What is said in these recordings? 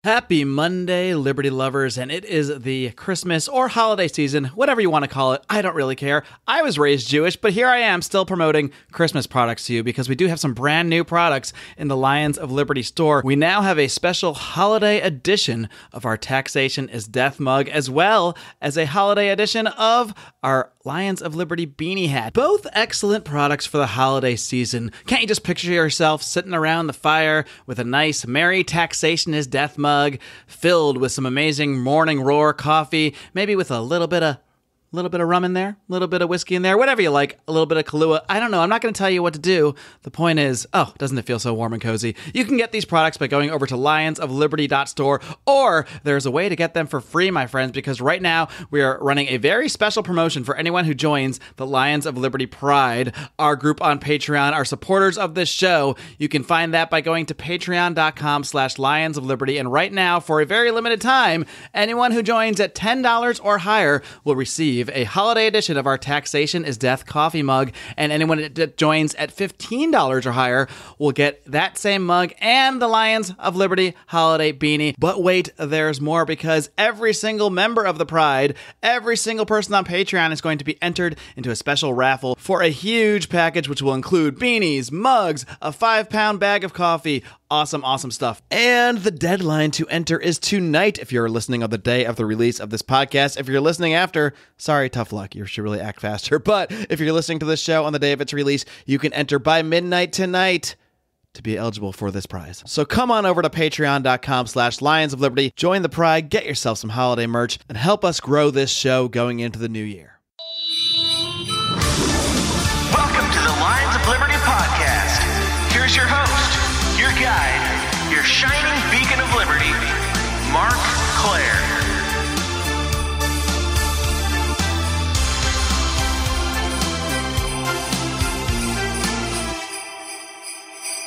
Happy Monday, Liberty lovers, and it is the Christmas or holiday season, whatever you want to call it. I don't really care. I was raised Jewish, but here I am still promoting Christmas products to you because we do have some brand new products in the Lions of Liberty store. We now have a special holiday edition of our Taxation is Death mug, as well as a holiday edition of our Lions of Liberty beanie hat. Both excellent products for the holiday season. Can't you just picture yourself sitting around the fire with a nice Merry Taxation is Death mug filled with some amazing Morning Roar coffee, maybe with a little bit of rum in there, a little bit of whiskey in there, whatever you like, a little bit of Kahlua. I don't know. I'm not going to tell you what to do. The point is, doesn't it feel so warm and cozy? You can get these products by going over to lionsofliberty.store, or there's a way to get them for free, my friends, because right now we are running a very special promotion for anyone who joins the Lions of Liberty Pride, our group on Patreon, our supporters of this show. You can find that by going to patreon.com/Lions of Liberty, and right now, for a very limited time, anyone who joins at $10 or higher will receive a holiday edition of our Taxation is Death coffee mug, and anyone that joins at $15 or higher will get that same mug and the Lions of Liberty holiday beanie. But wait, there's more, because every single member of the Pride, every single person on Patreon is going to be entered into a special raffle for a huge package which will include beanies, mugs, a 5-pound bag of coffee, awesome stuff. And the deadline to enter is tonight if you're listening on the day of the release of this podcast. If you're listening after, sorry, tough luck. You should really act faster. But if you're listening to this show on the day of its release, you can enter by midnight tonight to be eligible for this prize. So come on over to patreon.com/Lions of Liberty, join the Pride, get yourself some holiday merch, and help us grow this show going into the new year. Welcome to the Lions of Liberty podcast. Here's your host, your guide, your shining beacon of liberty, Mark Claire.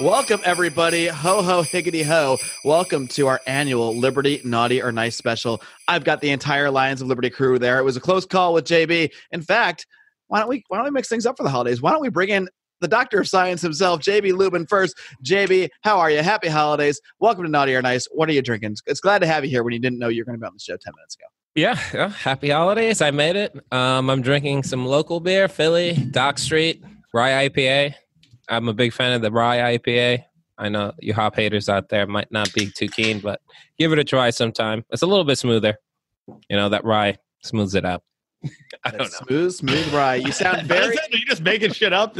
Welcome, everybody. Ho, ho, higgity, ho. Welcome to our annual Liberty Naughty or Nice special. I've got the entire Lions of Liberty crew there. It was a close call with JB. In fact, why don't we mix things up for the holidays? Why don't we bring in the Doctor of Science himself, JB Lubin, first. JB, how are you? Happy holidays. Welcome to Naughty or Nice. What are you drinking? It's glad to have you here when you didn't know you were going to be on the show 10 minutes ago. Yeah. Happy holidays. I made it. I'm drinking some local beer, Philly, Dock Street, Rye IPA. I'm a big fan of the Rye IPA. I know you hop haters out there might not be too keen, but give it a try sometime. It's a little bit smoother. You know, that rye smooths it out. I don't know. Smooth rye. You sound very... Are you just making shit up?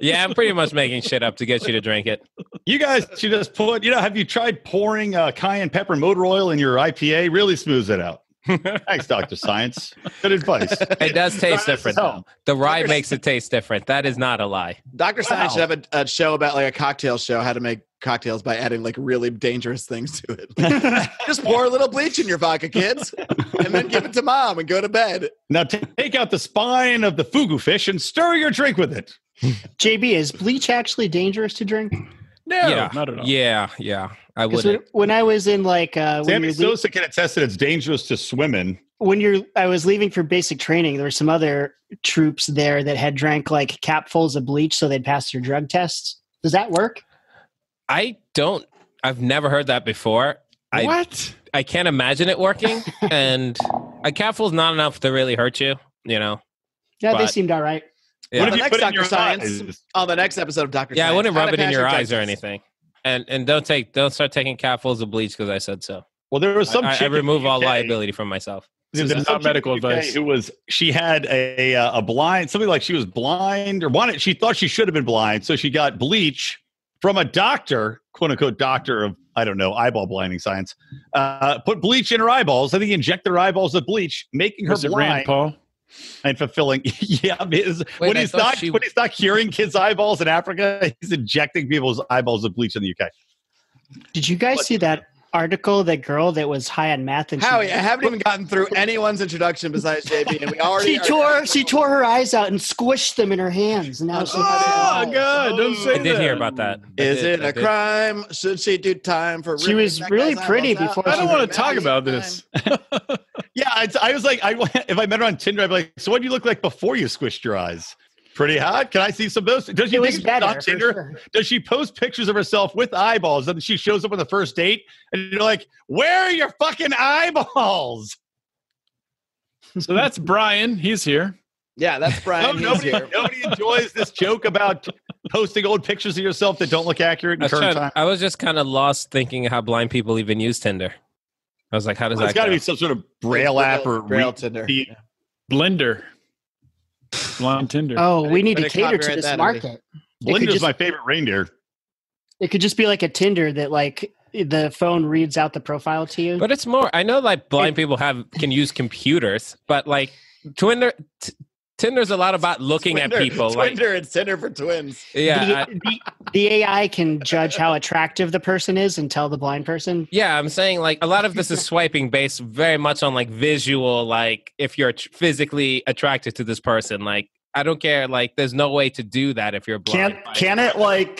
Yeah, I'm pretty much making shit up to get you to drink it. You guys should just put, have you tried pouring cayenne pepper motor oil in your IPA? Really smooths it out. Thanks, Dr. Science. Good advice. It does taste different, though. The rye makes it taste different. That is not a lie. Dr. Science should have a show about like a cocktail show, how to make cocktails by adding like really dangerous things to it. Just pour a little bleach in your vodka, kids, and then give it to mom and go to bed. Now take out the spine of the fugu fish and stir your drink with it. JB, is bleach actually dangerous to drink? No, not at all. Yeah. I would. When I was in Sammy Sosa can attest that it's dangerous to swim in. I was leaving for basic training, there were some other troops there that had drank like capfuls of bleach so they'd pass their drug tests. Does that work? I've never heard that before. What? I can't imagine it working. And a capful's not enough to really hurt you, Yeah, they seemed all right. Yeah. What On if the you next put it in Dr. your Science, eyes? on the next episode of Dr. Yeah, Science. I wouldn't rub how to it in pass your drug eyes or tests. anything. And don't start taking capfuls of bleach because I said so. Well, there was some I chick in remove the all UK. liability from myself. There's This is some not medical chick in the UK advice. she had a blind, something like she was blind or wanted, she thought she should have been blind. So she got bleach from a doctor, quote unquote, doctor of, I don't know, eyeball blinding science, put bleach in her eyeballs. I think he injected her eyeballs with bleach, making her Was it Rand blind Paul? and fulfilling. Yeah, when he's not curing kids' eyeballs in Africa, he's injecting people's eyeballs with bleach in the UK. Did you guys see that article, that girl that was high on meth? And Howie, I haven't even gotten through anyone's introduction besides JB, and we already she tore her eyes out and squished them in her hands. And now she Oh, God. Don't say I that. did hear about that. Is it a crime? Should she do time for? She was ripping that really guy's pretty eyeballs out? before I don't she want to talk about this. Yeah, I was like, if I met her on Tinder, I'd be like, so what do you look like before you squished your eyes? Pretty hot. Can I see some of those? Does she It was think she's better, on for Tinder? sure. Does she post pictures of herself with eyeballs? And she shows up on the first date, and you're like, "Where are your fucking eyeballs?" So that's Brian. He's here. Yeah, that's Brian. He's here. Nobody enjoys this joke about posting old pictures of yourself that don't look accurate in current time. I was just kind of lost thinking how blind people even use Tinder. I was like, how does It's that got to go? be some sort of Braille app or Braille Tinder. Yeah. Blender. Blind Tinder. Oh, we need to Better cater to copyright this that, market. Blender's my favorite reindeer. It could just be like a Tinder that like the phone reads out the profile to you. But it's more. I know like blind people can use computers, but like Tinder's a lot about looking at people. Tinder and Tinder for twins. Yeah, the AI can judge how attractive the person is and tell the blind person. yeah. I'm saying like a lot of this is swiping based very much on like visual. Like if you're physically attracted to this person, like I don't care. Like there's no way to do that if you're blind. Can it like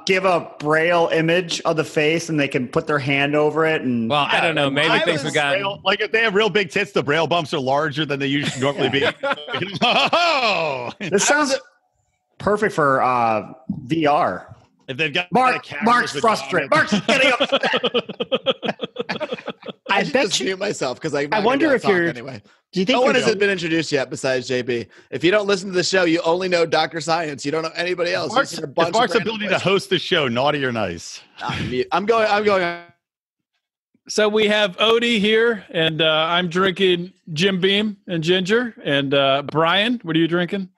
give a Braille image of the face and they can put their hand over it? And Well, I don't know. Maybe things have gotten. Braille, like if they have real big tits, the Braille bumps are larger than they usually normally be. Oh! This sounds perfect for VR. If they've got Mark's frustrated. Mark's getting upset. I should bet just you. mute myself because I wonder if you're. anyway. Do you think No one there's has been introduced yet besides JB. If you don't listen to the show, you only know Dr. Science. You don't know anybody else. Mark's, You've seen a bunch of Mark's random ability to places. host the show, naughty or nice. I'm going. So we have Odie here, and I'm drinking Jim Beam and ginger. And Brian, what are you drinking?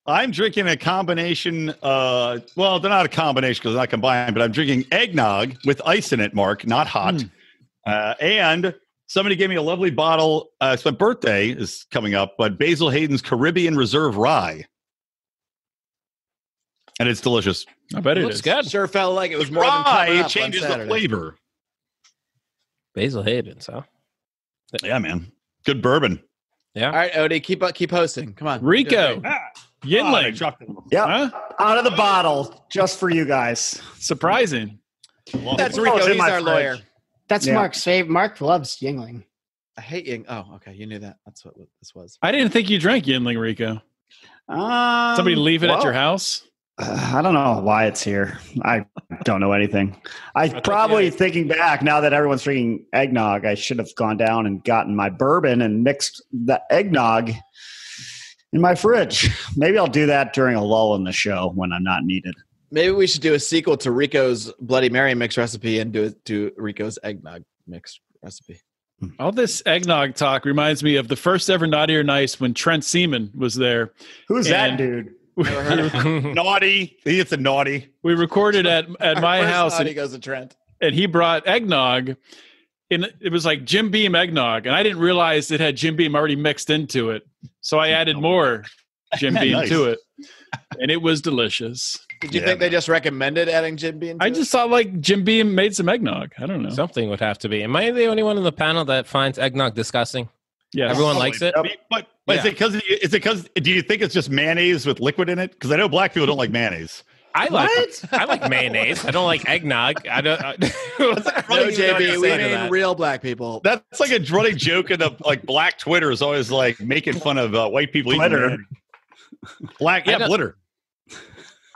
I'm drinking a combination. Well, they're not a combination because they're not combined, but I'm drinking eggnog with ice in it, Mark, not hot. And somebody gave me a lovely bottle. It's my birthday is coming up, but Basil Hayden's Caribbean Reserve Rye. And it's delicious. I bet it Looks is. good. Sure felt like it was more Rye, than coming it up on changes the Saturday. flavor. Basil Hayden, so Yeah, man. Good bourbon. yeah. All right, Odie, keep hosting. Come on, Rico. Oh, Yinling. they chucked it. Yep. Huh? Out of the bottle, just for you guys. Surprising. That's Oh, Rico. it's in He's my our fridge. lawyer. That's Yeah. Mark's favorite. Mark loves Yingling. I hate Ying. Oh, okay, you knew that. That's what this was. I didn't think you drank Yinling, Rico. Somebody leave it at your house? I don't know why it's here. I don't know anything. I probably thinking back now that everyone's drinking eggnog, I should have gone down and gotten my bourbon and mixed the eggnog in my fridge. Maybe I'll do that during a lull in the show when I'm not needed. Maybe we should do a sequel to Rico's Bloody Mary mix recipe and do Rico's eggnog mix recipe. All this eggnog talk reminds me of the first ever Naughty or Nice when Trent Seaman was there. Who's that And- dude? Never heard of him. Naughty. It's a naughty. We recorded at my First house, naughty goes to Trent. and he brought eggnog. And it was like Jim Beam eggnog, and I didn't realize it had Jim Beam already mixed into it. So I added more Jim Beam Nice. to it, and it was delicious. Did you Yeah, think they man. just recommended adding Jim Beam? I just thought like Jim Beam made some eggnog. I don't know. Something would have to be. Am I the only one on the panel that finds eggnog disgusting? Yeah, Everyone likes it. But Yeah. is it because do you think it's just mayonnaise with liquid in it? Because I know black people don't like mayonnaise. I like mayonnaise. I don't like eggnog. I don't. No, Running JB, joke we saying mean that. real black people. That's like a running joke in the like black Twitter is always like making fun of white people eating Glitter. mayonnaise. Black, I yeah, know- glitter.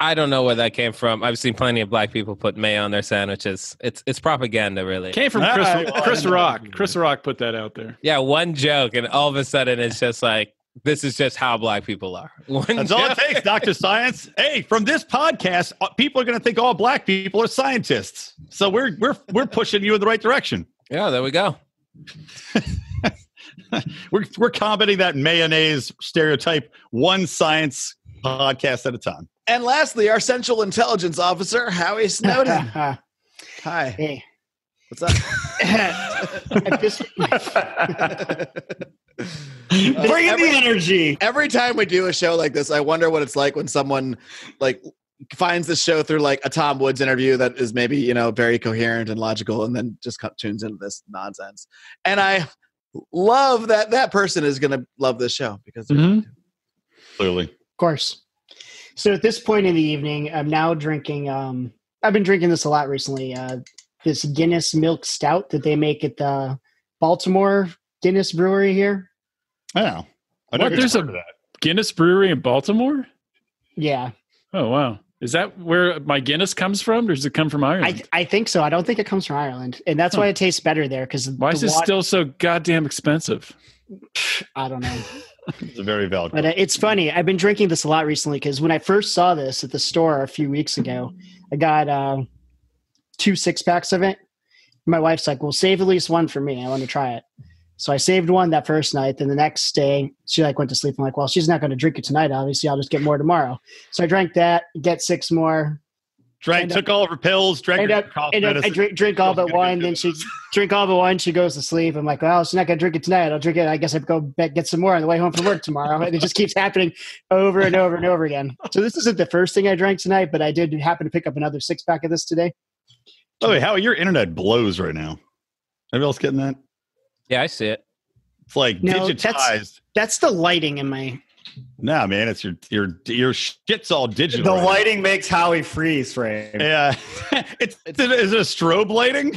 I don't know where that came from. I've seen plenty of black people put mayo on their sandwiches. It's propaganda, really. came from All Chris, right, well, Chris I know. Rock. Chris Rock put that out there. Yeah, one joke, and all of a sudden it's just like this is just how black people are. One That's all it joke. takes, Dr. Science. Hey, from this podcast, people are going to think all black people are scientists. So we're pushing you in the right direction. Yeah, there we go. We're combating that mayonnaise stereotype one science podcast at a time. And lastly, our Central Intelligence Officer, Howie Snowden. Hi. Hey. What's up? At this- Bring in the energy. Every time we do a show like this, I wonder what it's like when someone like finds the show through like a Tom Woods interview that is maybe, you know, very coherent and logical, and then just tunes into this nonsense. And I love that that person is going to love this show because they're Mhm. Clearly. Of course. So at this point in the evening, I'm now drinking. I've been drinking this a lot recently. This Guinness Milk Stout that they make at the Baltimore Guinness Brewery here. Oh. I What? never There's heard a- of that. Guinness Brewery in Baltimore? Yeah, Oh wow. Is that where my Guinness comes from, or does it come from Ireland? I think so. I don't think it comes from Ireland, and that's why it tastes better there. Because Why is it still so goddamn expensive? I don't know. It's a very valid. But it's funny. I've been drinking this a lot recently because when I first saw this at the store a few weeks ago, I got 2 6-packs of it. My wife's like, "Well, save at least one for me. I want to try it." So I saved one that first night. Then the next day, she went to sleep. I'm like, "Well, she's not going to drink it tonight. Obviously, I'll just get more tomorrow." So I drank that, get 6 more. Took all of her pills, drank her cough I medicine. drink all but one. Then she drink all but one. She goes to sleep. I'm like, well, she's not going to drink it tonight. I'll drink it. I guess I go get some more on the way home from work tomorrow. And it just keeps happening over and over and over again. So this isn't the first thing I drank tonight, but I did happen to pick up another 6-pack of this today. Oh, wait, Howie, your internet blows right now. Anybody else getting that? Yeah, I see it. It's like No, digitized. That's the lighting in my. Nah, man, it's your shit's all digital. The right lighting makes Howie freeze frame. now. Yeah, is it a strobe lighting?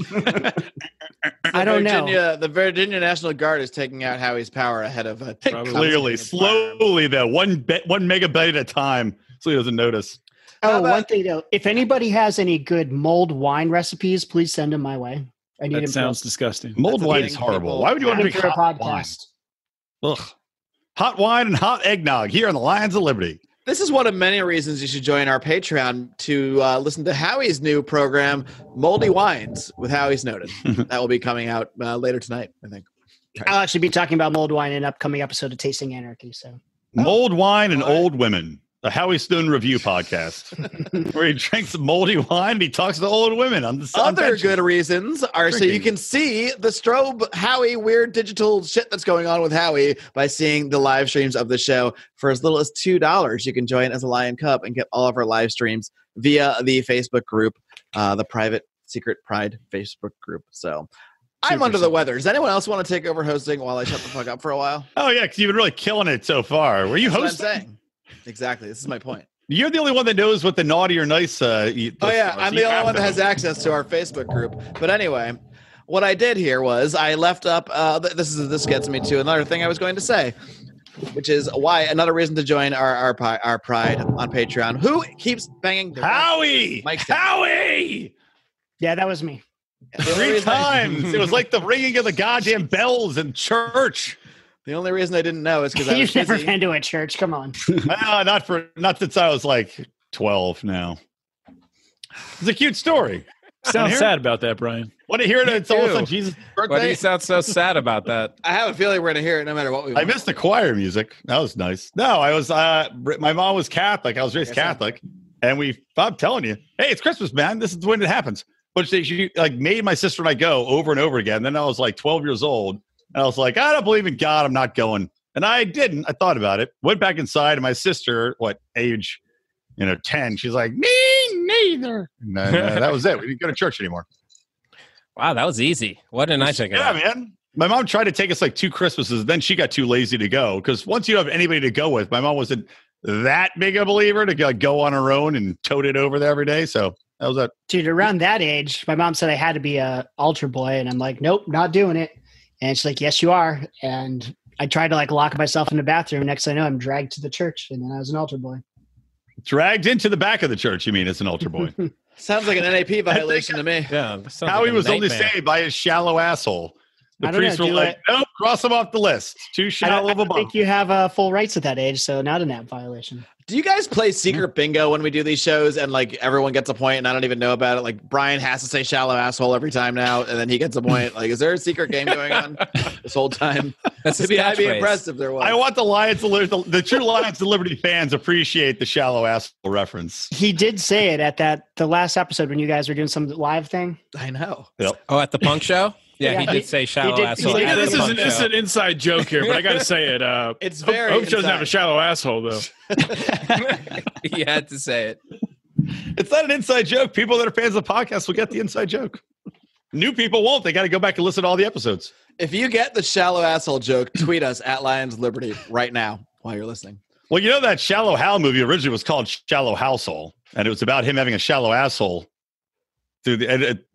I don't know. The Virginia National Guard is taking out Howie's power ahead of Clearly, slowly though, one megabyte at a time, so he doesn't notice. Oh, one thing though, if anybody has any good mulled wine recipes, please send them my way. I need That them sounds disgusting. Mold That's a wine thing is horrible. people- Why would you want to for drink a hot wine? podcast. Ugh. Hot wine and hot eggnog here on the Lions of Liberty. This is one of many reasons you should join our Patreon to listen to Howie's new program, Moldy Wines, with Howie's Noted. That will be coming out later tonight, I think. I'll actually be talking about mulled wine in an upcoming episode of Tasting Anarchy. So Mold wine and old women. The Howie Stone Review podcast, where he drinks moldy wine and he talks to old women on the Other good reasons are so you Drinking. can see the strobe Howie weird digital shit that's going on with Howie by seeing the live streams of the show. For as little as $2, you can join as a Lion Cup and get all of our live streams via the Facebook group, the private Secret Pride Facebook group. So I'm under the weather. Does anyone else want to take over hosting while I shut the fuck up for a while? Oh yeah, because you've been really killing it so far. Were you That's what I'm hosting? saying. Exactly. This is my point. You're the only one that knows what the naughty or nice. Oh yeah, I'm the only one that has access to our Facebook group. But anyway, what I did here was I left up. This gets me to another thing I was going to say, which is why another reason to join our Pride on Patreon. Who keeps banging? their Howie. Mike's down. Howie. yeah, that was me. The only 3 reason I- times. It was like the ringing of the goddamn bells in church. The only reason I didn't know is because I was You've never busy. been to a church. Come on. Not since I was like 12 now. It's a cute story. Sounds hear sad about that, Brian. Want to hear it? It's almost too. on Jesus' Why do birthday. you sound so sad about that? I have a feeling we're gonna hear it no matter what we. I missed the choir music. That was nice. No, I was. My mom was Catholic. I was raised Catholic, and I'm telling you, hey, it's Christmas, man. This is when it happens. But she like made my sister and I go over and over again. Then I was like 12 years old, and I was like, I don't believe in God. I'm not going. And I didn't. I thought about it. Went back inside, and my sister, age, 10. She's like, me neither. And then, that was it. We didn't go to church anymore. Wow, that was easy. What didn't I check it Yeah, out? man. My mom tried to take us like 2 Christmases. Then she got too lazy to go because once you have anybody to go with, my mom wasn't that big a believer to go on her own and tote it over there every day. So that was it. Dude, around that age, my mom said I had to be a altar boy, and I'm like, nope, not doing it. And she's like, yes, you are. And I tried to lock myself in the bathroom. Next thing I know, I'm dragged to the church, and then I was an altar boy. Dragged into the back of the church, you mean, as an altar boy. Sounds like an NAP violation to me. Yeah, that sounds Howie like a was only nightmare. saved by his shallow asshole. The I don't priests know, were do like, nope, cross him off the list. Too I shallow of a don't bump. think you have full rights at that age, so not a nap violation. Do you guys play secret bingo when we do these shows and everyone gets a point and I don't even know about it? Like Brian has to say shallow asshole every time now and then he gets a point. Like, is there a secret game going on this whole time? That's his I'd be catchphrase. impressed if there was. I want the true Lions of Liberty fans appreciate the shallow asshole reference. He did say it at the last episode when you guys were doing some live thing. I know. Oh, at the punk show? Yeah, Yeah, he did say shallow did- asshole. he did- at This the is punk this is show. an inside joke here, but I got to say it. It's very Hope doesn't have a inside. shallow asshole though. You had to say it. It's not an inside joke. People that are fans of the podcast will get the inside joke. New people won't. They got to go back and listen to all the episodes. If you get the shallow asshole joke, tweet us at Lions Liberty right now while you're listening. Well, you know that Shallow Hal movie originally was called Shallow Household, and it was about him having a shallow asshole.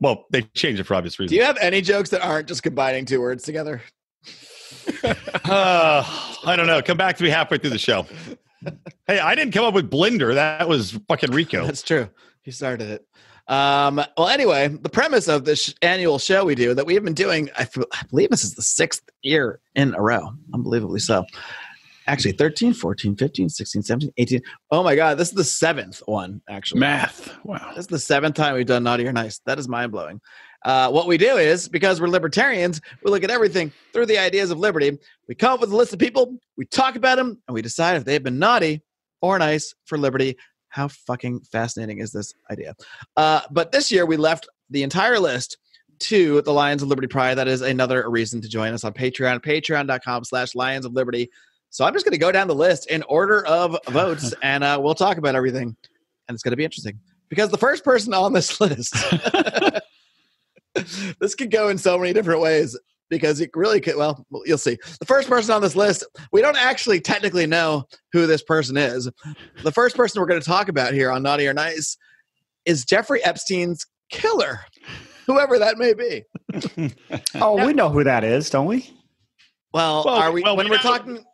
Well, they changed it for obvious reasons. Do you have any jokes that aren't just combining 2 words together? I don't know. Come back to me halfway through the show. Hey, I didn't come up with Blender. That was fucking Rico. That's true. He started it. Well, anyway, the premise of this annual show we do that we have been doing, I believe this is the 6th year in a row. Unbelievably so. Actually, 13, 14, 15, 16, 17, 18. Oh my God, this is the 7th one, actually. Math. Wow. This is the 7th time we've done Naughty or Nice. That is mind-blowing. What we do is, because we're libertarians, we look at everything through the ideas of liberty. We come up with a list of people, we talk about them, and we decide if they've been naughty or nice for liberty. How fucking fascinating is this idea? But this year, we left the entire list to the Lions of Liberty Pride. That is another reason to join us on Patreon, patreon.com/Lions of Liberty. So I'm just going to go down the list in order of votes, and we'll talk about everything. And it's going to be interesting. Because the first person on this list, this could go in so many different ways, because it really could, well, you'll see. The first person on this list, we don't actually technically know who this person is. The first person we're going to talk about here on Naughty or Nice is Jeffrey Epstein's killer, whoever that may be. Oh, we know who that is, don't we? Well, are we, when we're talking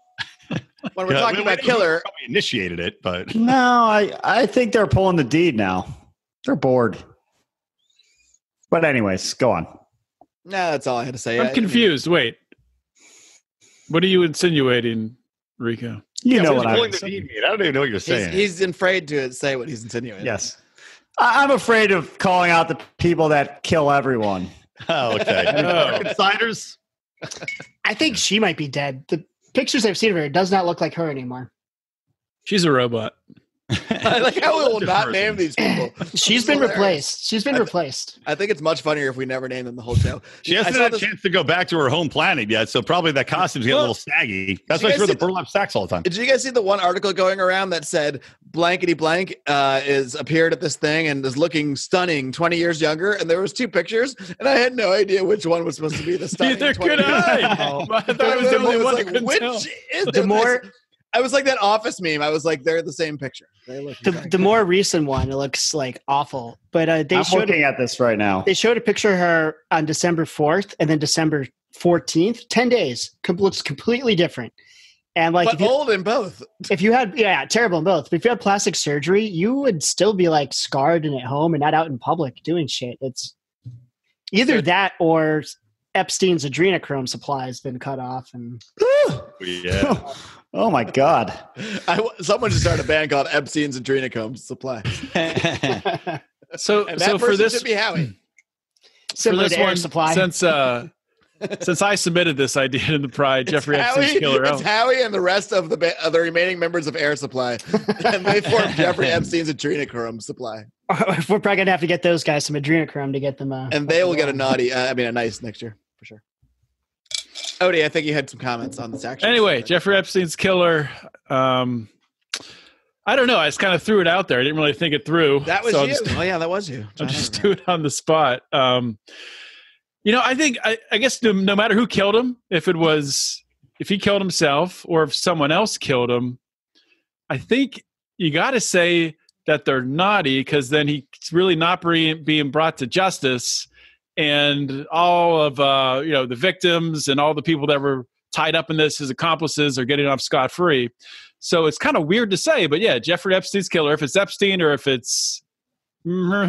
about killer, probably initiated it, but No, I think they're pulling the deed now. They're bored. But anyways, go on. no, that's all I had to say. I'm confused. Wait. What are you insinuating, Rico? You know what what pulling I'm the deed mean? I don't even know what you're saying. He's afraid to say what he's insinuating. Yes. I'm afraid of calling out the people that kill everyone. Oh, okay. Insiders. I think she might be dead. The pictures I've seen of her, it does not look like her anymore. She's a robot. I like how we will not name these people. She's been replaced. She's been replaced. I think it's much funnier if we never name them the whole show. She hasn't had a chance to go back to her home planet yet, so probably that costume's getting a little saggy. That's why she wears the burlap sacks all the time. Did you guys see the one article going around that said blankety blank is appeared at this thing and is looking stunning 20 years younger? And there was 2 pictures, and I had no idea which one was supposed to be the stunning. Neither could I. I thought it was the only one that couldn't tell. The more, I was like that Office meme. I was like, they're the same picture. They look the more recent one, it looks like awful. But I'm looking at this right now. They showed a picture of her on December 4th and then December 14th. 10 days. Looks completely different. And like, but old in both. If you had, terrible in both. But if you had plastic surgery, you would still be like scarred and at home and not out in public doing shit. It's either that or Epstein's adrenochrome supply has been cut off. And Yeah. Oh my God. Someone should start a band called Epstein's Adrenochrome Supply. So for this should be Howie. Similar to Air Supply. Since I submitted this idea in the Pride, Jeffrey Epstein's killer. It's Howie and the rest of the remaining members of Air Supply, and they form Jeffrey Epstein's Adrenochrome Supply. We're probably gonna have to get those guys some adrenochrome to get them. And they will get a nice next year for sure. Odie, I think you had some comments on this action. Anyway, Jeffrey Epstein's killer. I don't know. I just kind of threw it out there. I didn't really think it through. That was you. That was you. I'll just do it on the spot. I think I guess no matter who killed him, if he killed himself or if someone else killed him, I think you got to say that they're naughty, because then he's really not being brought to justice. And all of the victims and all the people that were tied up in this, his accomplices, are getting off scot-free. So it's kind of weird to say, but yeah, Jeffrey Epstein's killer. If it's Epstein or if it's what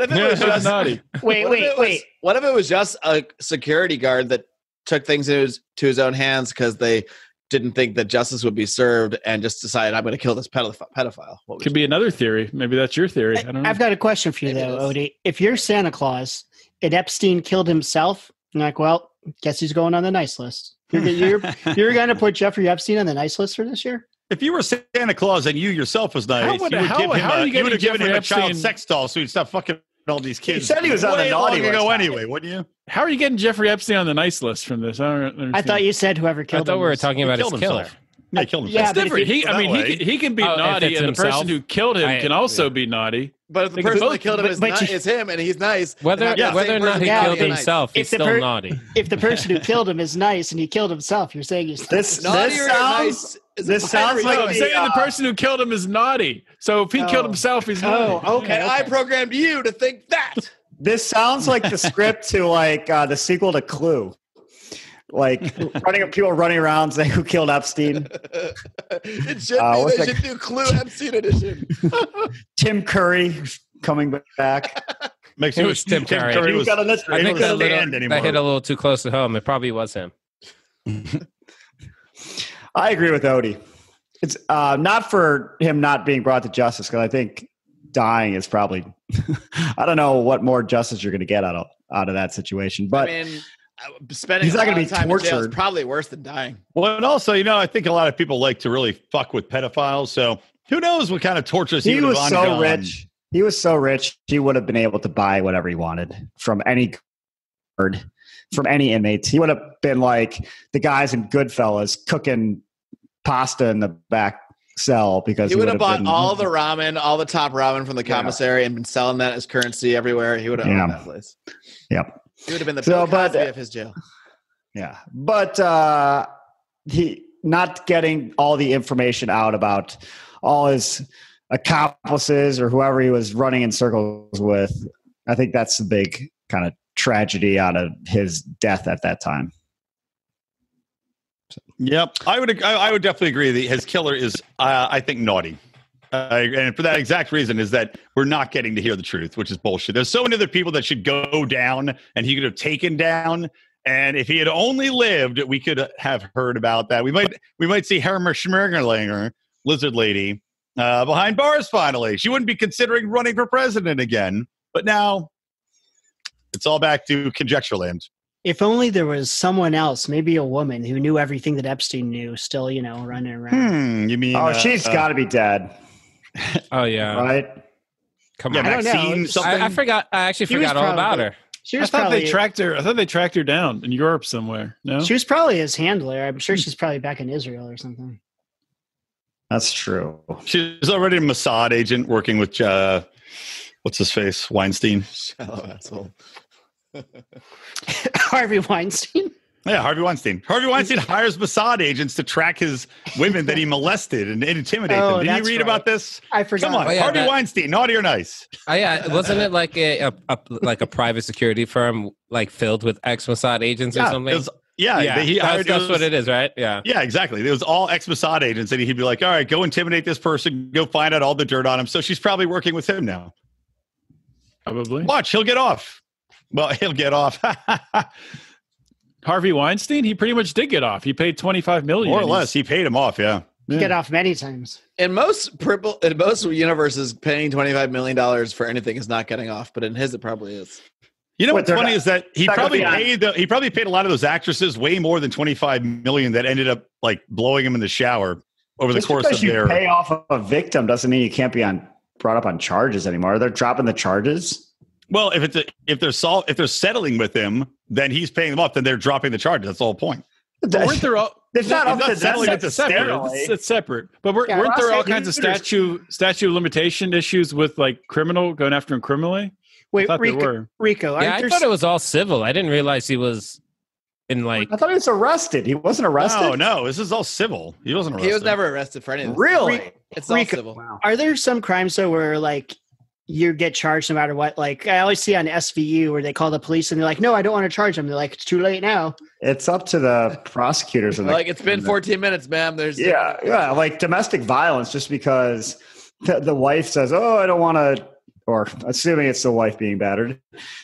if it was just naughty? Wait. What if it was just a security guard that took things to his own hands because they didn't think that justice would be served and just decided, I'm going to kill this pedophile? Could be another theory. Maybe that's your theory. I don't know. I've got a question for you, though, Odie. If you're Santa Claus and Epstein killed himself, you're like, well, guess he's going on the nice list. You're going to put Jeffrey Epstein on the nice list for this year? If you were Santa Claus and you yourself was nice, you would have given him a child sex doll so he'd stop fucking all these kids. He said he was on the naughty list anyway, wouldn't you? How are you getting Jeffrey Epstein on the nice list from this? I don't understand. I thought you said whoever killed him. I thought we were talking about his killer. Yeah, he killed himself. It's different. He can be naughty, and the person who killed him can also be naughty. But if the person that killed him is him, and he's nice. Whether or not he killed himself, he's still naughty. If the person who killed him is nice and he killed himself, you're saying he's naughty or nice? This sounds like I'm saying the person who killed him is naughty. So if he killed himself, he's naughty. Oh, okay. And I programmed you to think that. This sounds like the script to the sequel to Clue. like people running around saying who killed Epstein. It should be. They should do Clue Epstein edition. Tim Curry coming back. Makes It was Tim Curry. He was on this. I think that anymore. hit a little too close to home. It probably was him. I agree with Odie. It's not for him not being brought to justice, because I think dying is probably I don't know what more justice you're going to get out of that situation. But I mean, spending he's not going gonna to be time in jail is tortured. probably worse than dying. Well, and also, I think a lot of people like to really fuck with pedophiles. So who knows what kind of tortures he would was have so undergone. rich. He was so rich. He would have been able to buy whatever he wanted from any guard, from any inmates. He would have been like the guys in Goodfellas cooking pasta in the back cell because He would have bought been, all the ramen, all the top ramen from the commissary, and been selling that as currency everywhere. He would have owned that place. Yep. He would have been the So, Bill but- Cosby of his jail. Yeah, but he not getting all the information out about all his accomplices or whoever he was running in circles with. I think that's the big kind of tragedy out of his death at that time. Yep, I would definitely agree that his killer is, I think, naughty. And for that exact reason is that we're not getting to hear the truth, which is bullshit. There's so many other people that should go down and he could have taken down. And if he had only lived, we could have heard about that. We might see Hermer Schmergerlinger, Lizard Lady, behind bars finally. She wouldn't be considering running for president again. But now it's all back to conjecture land. If only there was someone else, maybe a woman who knew everything that Epstein knew, still, running around. You mean? Oh, she's got to be dead, Oh yeah, right? come Yeah, on. I don't know. Maxine something. I forgot. I actually She was forgot all about probably- her. She I was thought probably they tracked her. I thought they tracked her down in Europe somewhere. No, she was probably his handler. I'm sure she's probably back in Israel or something. That's true. She's already a Mossad agent working with what's his face, Weinstein. Shallow asshole. Harvey Weinstein. Yeah, Harvey Weinstein. Harvey Weinstein hires Mossad agents to track his women that he molested and intimidate Oh, them. Did you that's read right. about this? I forgot. Come on, Oh, yeah, Harvey that- Weinstein, naughty or nice? Oh yeah, wasn't it like a private security firm like filled with ex Mossad agents or Yeah, something? it was- yeah, yeah, he hired that's what it is, right? Yeah. Yeah, exactly. It was all ex-Mossad agents, and he'd be like, all right, go intimidate this person, go find out all the dirt on him. So she's probably working with him now. probably. Watch, he'll get off. Well, he'll get off. Harvey Weinstein. He pretty much did get off. He paid $25 million. More or less. He paid him off, yeah. You get off many times. In most universes, paying $25 million for anything is not getting off, but in his, it probably is. You know What, what's they're funny not- is that he not gonna probably be on- paid a lot of those actresses way more than $25 million that ended up like blowing him in the shower over the Just course because of you their. pay off a victim doesn't mean you can't be brought up on charges anymore. They're dropping the charges. Well, if they're settling with him, then he's paying them off. Then they're dropping the charges. That's the whole point. But weren't there all? It's not up not to settling them it to necessarily. It's separate. But Yeah, weren't there all Ross kinds of Andrews- statute of limitation issues with like going after him criminally? I Wait, thought there Rico, were. Rico, Yeah, aren't I there thought it was all civil. I didn't realize he was in like. I thought he was arrested. He wasn't arrested. No, this is all civil. He wasn't arrested. He was never arrested for any of this. Really? It's all Rico- civil. Wow. Are there some crimes though where like you get charged no matter what? Like I always see on SVU where they call the police and they're like, "No, I don't want to charge them." They're like, "It's too late now." It's up to the prosecutors. And Like, it's been 14 minutes, ma'am. There's Yeah, like domestic violence. Just because the wife says, "Oh, I don't want to," or assuming it's the wife being battered,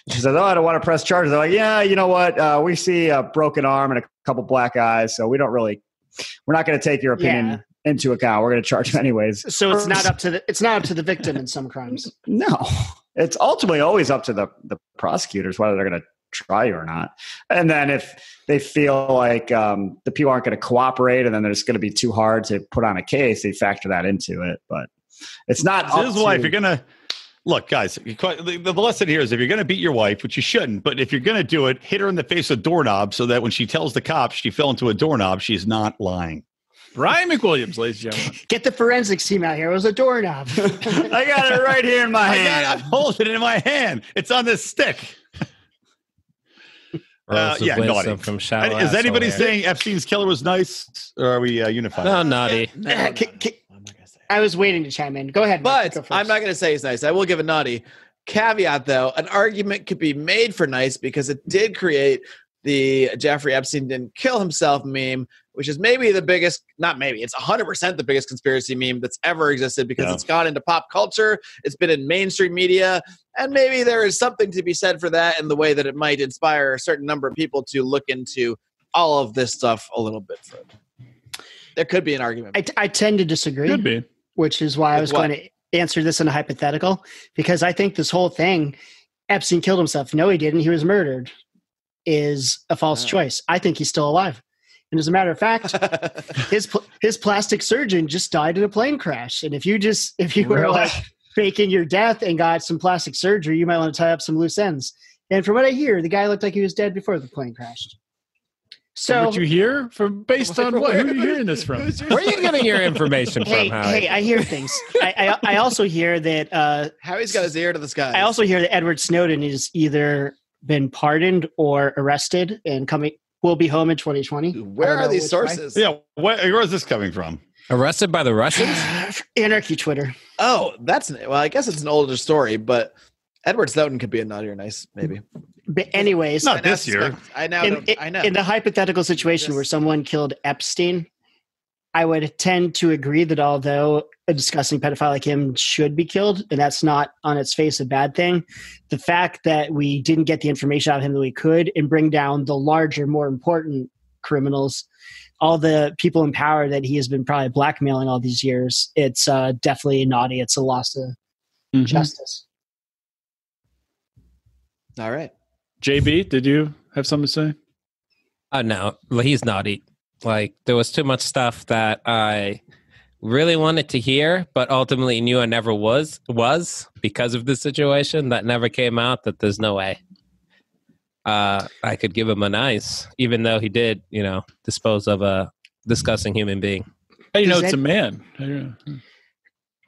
she says, "Oh, I don't want to press charges." They're like, "Yeah, you know what? We see a broken arm and a couple black eyes, so we're not going to take your opinion into account. We're going to charge him anyways." So it's not up to the victim in some crimes. No, it's ultimately always up to the prosecutors whether they're going to try you or not. And then if they feel like the people aren't going to cooperate and then it's going to be too hard to put on a case, they factor that into it. But it's not. So this is why if you're gonna look, guys, the lesson here is if you're gonna beat your wife, which you shouldn't, but if you're gonna do it, hit her in the face with a doorknob so that when she tells the cops she fell into a doorknob, she's not lying. Brian McWilliams, ladies and gentlemen. Get the forensics team out here. It was a doorknob. I got it right here in my I hand. hold it in my hand. It's on this stick. Rose of yeah, wisdom naughty. from shallow Is anybody asshole saying Epstein's killer was nice, or are we unified? hair. No, naughty. No, I'm not gonna say. I was waiting to chime in. Go ahead. But Go first. I'm not going to say he's nice. I will give a naughty caveat, though. An argument could be made for nice because it did create the Jeffrey Epstein didn't kill himself meme, which is maybe the biggest, not maybe, it's 100% the biggest conspiracy meme that's ever existed because it's gone into pop culture. It's been in mainstream media. And maybe there is something to be said for that in the way that it might inspire a certain number of people to look into all of this stuff a little bit further. There could be an argument. I tend to disagree. Could be. Which is why I was With what? going to answer this in a hypothetical, because I think this whole thing, Epstein killed himself. No, he didn't. He was murdered. Is a false choice. I think he's still alive. And as a matter of fact, his plastic surgeon just died in a plane crash. And if you were like faking your death and got some plastic surgery, you might want to tie up some loose ends. And from what I hear, the guy looked like he was dead before the plane crashed. So what you hear from based on what? Who are you hearing this from? Where are you getting your information from, Howie? hey, I hear things. I also hear that Howie's got his ear to the sky. I also hear that Edward Snowden is either been pardoned or arrested and will be home in 2020. Where are these sources? Yeah, where is this coming from? Arrested by the Russians? Anarchy Twitter. Oh, well, I guess it's an older story, but Edward Snowden could be a naughty or nice, maybe. But anyways, Not this year. I know. In the hypothetical situation where someone killed Epstein, I would tend to agree that although a disgusting pedophile like him should be killed, and that's not on its face a bad thing, the fact that we didn't get the information out of him that we could and bring down the larger, more important criminals, all the people in power that he has been probably blackmailing all these years, it's definitely naughty. It's a loss to justice. All right. JB, did you have something to say? No, he's naughty. Like, there was too much stuff that I really wanted to hear, but ultimately knew I never was because of the situation that never came out, that there's no way I could give him a nice, even though he did, dispose of a disgusting human being. How do you know it's a man?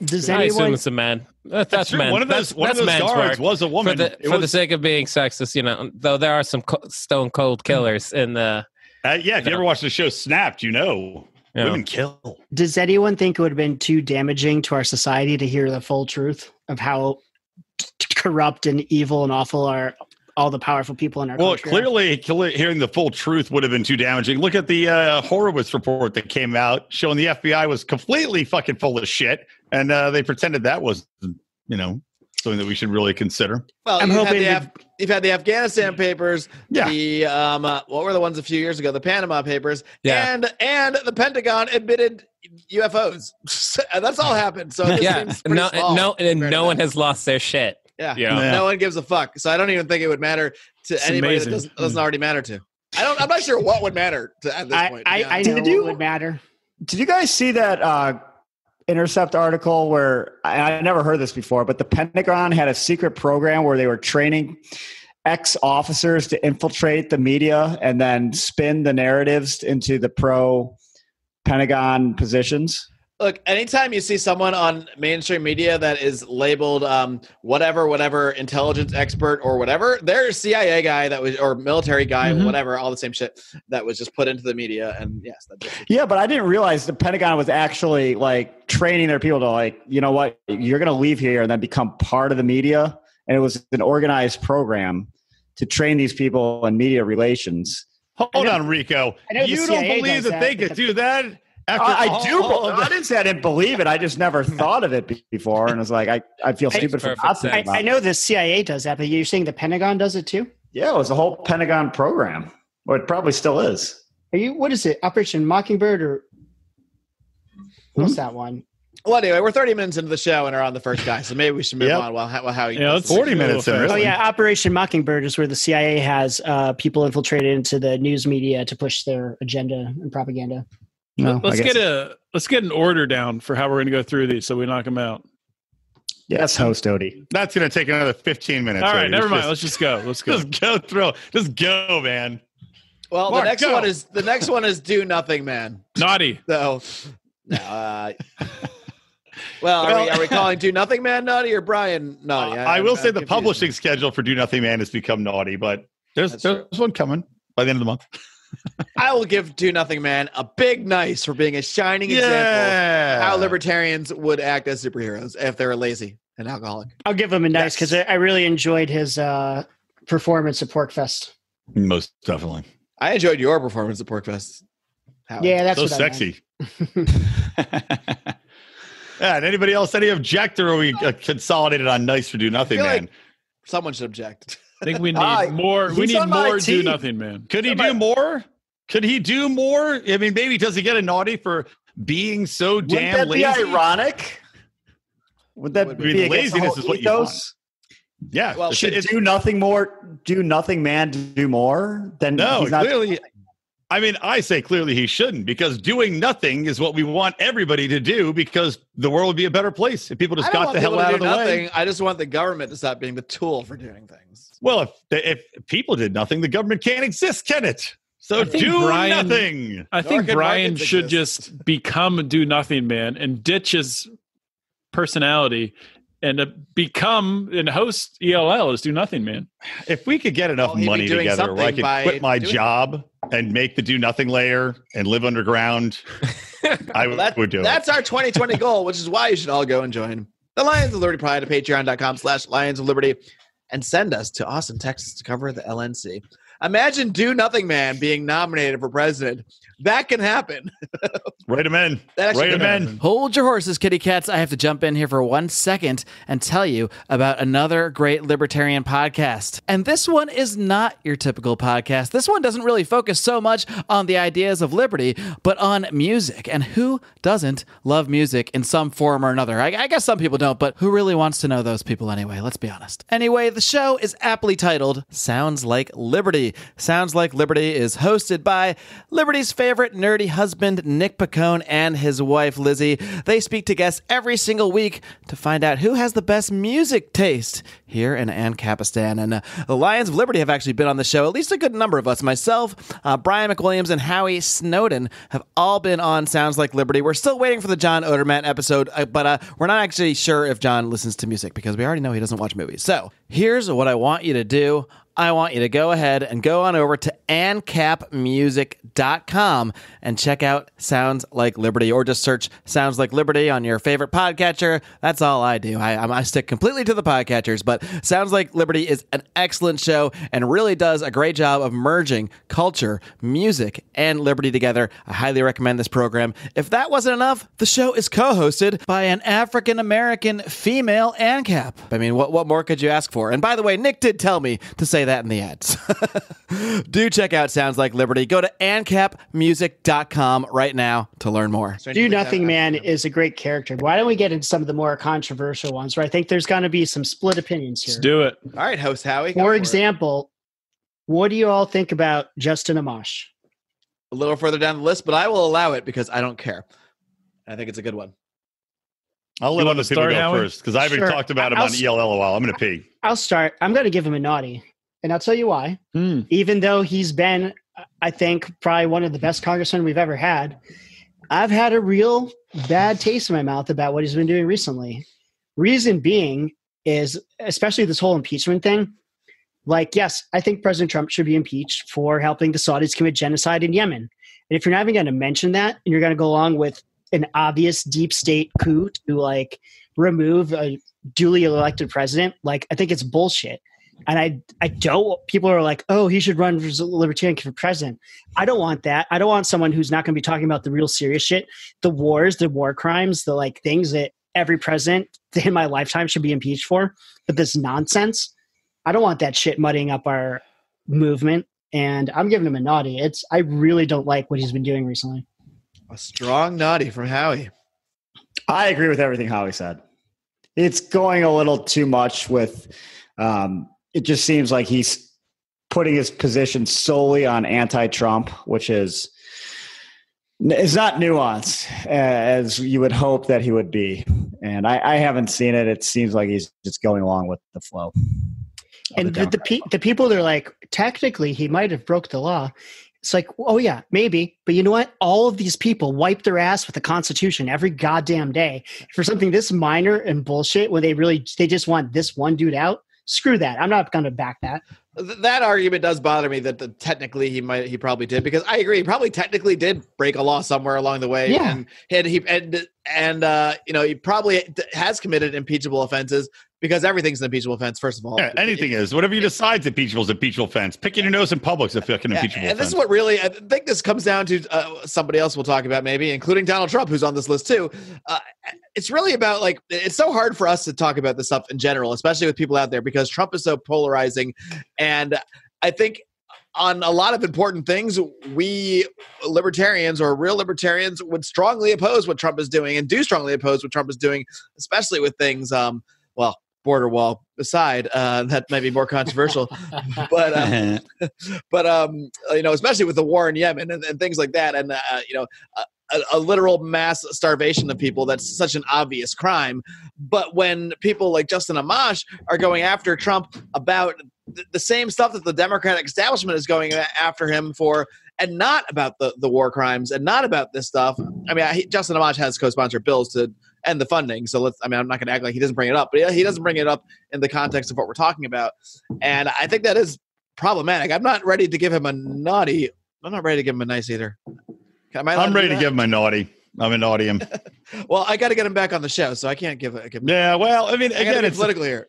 Does I assume anyone? it's a man. That's true. men. One of those men's guards work. was a woman. For the sake of being sexist, though there are some stone cold killers in the. Yeah, if you ever watched the show Snapped, women kill. Does anyone think it would have been too damaging to our society to hear the full truth of how corrupt and evil and awful are all the powerful people in our country? Clearly, hearing the full truth would have been too damaging. Look at the Horowitz report that came out showing the FBI was completely fucking full of shit, and they pretended that was, something that we should really consider. Well, you've had the Afghanistan papers. Yeah. The what were the ones a few years ago? The Panama Papers. Yeah. And the Pentagon admitted UFOs. That's all happened. So this seems pretty small no one has lost their shit. Yeah. Yeah. No one gives a fuck. So I don't even think it would matter to anybody amazing. that doesn't already matter to. I'm not sure what would matter at this point. I know what would matter. Did you guys see that Intercept article where I never heard this before, but the Pentagon had a secret program where they were training ex-officers to infiltrate the media and then spin the narratives into the pro-Pentagon positions? Look, anytime you see someone on mainstream media that is labeled whatever intelligence expert or whatever, they're a CIA guy that was, or military guy, whatever, all the same shit that was just put into the media. And yes, yeah, but I didn't realize the Pentagon was actually like training their people to like, you know what, you're going to leave here and then become part of the media. And it was an organized program to train these people in media relations. Hold on, Rico. You don't believe that they could do that? I do. I didn't say I didn't believe it. I just never thought of it before, and it's like I feel stupid for not thinking about it. I know the CIA does that, but you're saying the Pentagon does it too? Yeah, it was a whole Pentagon program. Well, it probably still is. What is it? Operation Mockingbird or what's that one? Well, anyway, we're 30 minutes into the show and are on the first guy, so maybe we should move on. How you? Yeah, it's 40 minutes in. Oh yeah, Operation Mockingbird is where the CIA has people infiltrated into the news media to push their agenda and propaganda. No, let's get an order down for how we're going to go through these so we knock them out. Yes, host Odie. That's going to take another 15 minutes. All right, Odie. never mind. Let's just go. Just go through. Just go, man. Well, Mark, the next one is Do Nothing Man. Naughty. So, are we calling Do Nothing Man naughty or Brian naughty? I will say the confused. publishing schedule for Do Nothing Man has become naughty, but there's one coming by the end of the month. I will give Do Nothing Man a big nice for being a shining example of how libertarians would act as superheroes if they were lazy and alcoholic. I'll give him a nice because I really enjoyed his performance at PorcFest. Most definitely. I enjoyed your performance at Porkfest. Howie. Yeah, that's So what I meant. sexy. Yeah, and anybody else? Any objector? Or we consolidated on nice for do nothing, I feel man. like someone should object. I think we need more. We he's need on my more do team. nothing, man. Could he do more? Could he do more? I mean, maybe does he get a naughty for being so Wouldn't damn that be lazy? ironic? Would that Would be be. I mean, against the laziness whole is what you want. ethos? Yeah. Well, Should it's- do nothing more, do nothing man do more? Then no, he's not clearly. I mean, I say clearly he shouldn't, because doing nothing is what we want everybody to do, because the world would be a better place if people I just don't got want the hell people to out do of the nothing. way. I just want the government to stop being the tool for doing things. Well, if people did nothing, the government can't exist, can it? So I think do Brian- nothing. I think Dark Brian markets should exist. just become a do nothing man and ditch his personality and become and host ELL as do nothing man. If we could get enough Well, he'd be money doing together where I something could by quit my doing- job and make the do nothing layer and live underground, I would do it. That's our 2020 goal, which is why you should all go and join the Lions of Liberty Pride at patreon.com/Lions of Liberty and send us to Austin, Texas to cover the LNC. Imagine Do Nothing Man being nominated for president. That can happen. Write him in. That actually Write him could in. happen. Hold your horses, kitty cats. I have to jump in here for 1 second and tell you about another great libertarian podcast. And this one is not your typical podcast. This one doesn't really focus so much on the ideas of liberty, but on music. And who doesn't love music in some form or another? I guess some people don't, but who really wants to know those people anyway? Let's be honest. Anyway, the show is aptly titled Sounds Like Liberty. Sounds Like Liberty is hosted by Liberty's favorite nerdy husband, Nick Pacone, and his wife, Lizzie. They speak to guests every single week to find out who has the best music taste here in Ancapistan. And the Lions of Liberty have actually been on the show, at least a good number of us. Myself, Brian McWilliams, and Howie Snowden have all been on Sounds Like Liberty. We're still waiting for the John Odermatt episode, but we're not actually sure if John listens to music because we already know he doesn't watch movies. So here's what I want you to do. I want you to go ahead and go on over to ancapmusic.com and check out Sounds Like Liberty, or just search Sounds Like Liberty on your favorite podcatcher. That's all I do. I stick completely to the podcatchers, but Sounds Like Liberty is an excellent show and really does a great job of merging culture, music, and liberty together. I highly recommend this program. If that wasn't enough, the show is co-hosted by an African-American female ANCAP. I mean, what more could you ask for? And by the way, Nick did tell me to say that in the ads. Do check out Sounds Like Liberty. Go to ancapmusic.com right now to learn more. Do Nothing Man is a great character. Why don't we get into some of the more controversial ones where I think there's going to be some split opinions here? Let's do it. All right, host Howie. go For it. example, what do you all think about Justin Amash? A little further down the list, but I will allow it because I don't care. I think it's a good one. I'll let You want other to people start, go Howie? first, because I haven't Sure. talked about him I'll on s- ELL a while. I'm going to pee. I'll start. I'm going to give him a naughty, and I'll tell you why. Even though he's been, I think, probably one of the best congressmen we've ever had, I've had a real bad taste in my mouth about what he's been doing recently. Reason being is, especially this whole impeachment thing, like, yes, I think President Trump should be impeached for helping the Saudis commit genocide in Yemen. And if you're not even going to mention that, and you're going to go along with an obvious deep state coup to like remove a duly elected president, like, I think it's bullshit. And I don't, people are like, oh, he should run for libertarian for president. I don't want that. I don't want someone who's not going to be talking about the real serious shit, the wars, the war crimes, the like things that every president in my lifetime should be impeached for. But this nonsense, I don't want that shit muddying up our movement. And I'm giving him a naughty. I really don't like what he's been doing recently. A strong naughty from Howie. I agree with everything Howie said. It's going a little too much with, it just seems like he's putting his position solely on anti-Trump, which is not nuanced as you would hope that he would be. And I haven't seen it. It seems like he's just going along with the flow. And the people that are like, technically, he might have broke the law. It's like, oh, yeah, maybe. But you know what? All of these people wipe their ass with the Constitution every goddamn day for something this minor and bullshit when they just want this one dude out. Screw that. I'm not going to back that. That argument does bother me that technically he probably did, because I agree, he probably technically did break a law somewhere along the way. Yeah. And he probably has committed impeachable offenses because everything's an impeachable offense. First of all, Yeah, anything is. Whatever you decide is impeachable is impeachable offense. Picking your nose in public is a fucking impeachable and offense. this is what really, I think this comes down to somebody else we'll talk about maybe, including Donald Trump, who's on this list too. It's really about like, it's so hard for us to talk about this stuff in general, especially with people out there, because Trump is so polarizing. And I think on a lot of important things, we libertarians or real libertarians would strongly oppose what Trump is doing, and do strongly oppose what Trump is doing, especially with things, border wall aside, that might be more controversial, but especially with the war in Yemen and things like that, and a literal mass starvation of people, that's such an obvious crime. But when people like Justin Amash are going after Trump about the same stuff that the Democratic establishment is going after him for, and not about the war crimes, and not about this stuff. I mean, Justin Amash has co-sponsored bills to end the funding. So I'm not going to act like he doesn't bring it up, but he doesn't bring it up in the context of what we're talking about. And I think that is problematic. I'm not ready to give him a naughty. I'm not ready to give him a nice either. I'm ready to give him a naughty. I'm a naughty him. Well, I got to get him back on the show, so I can't give him. Yeah, well, I mean, again, it's political here.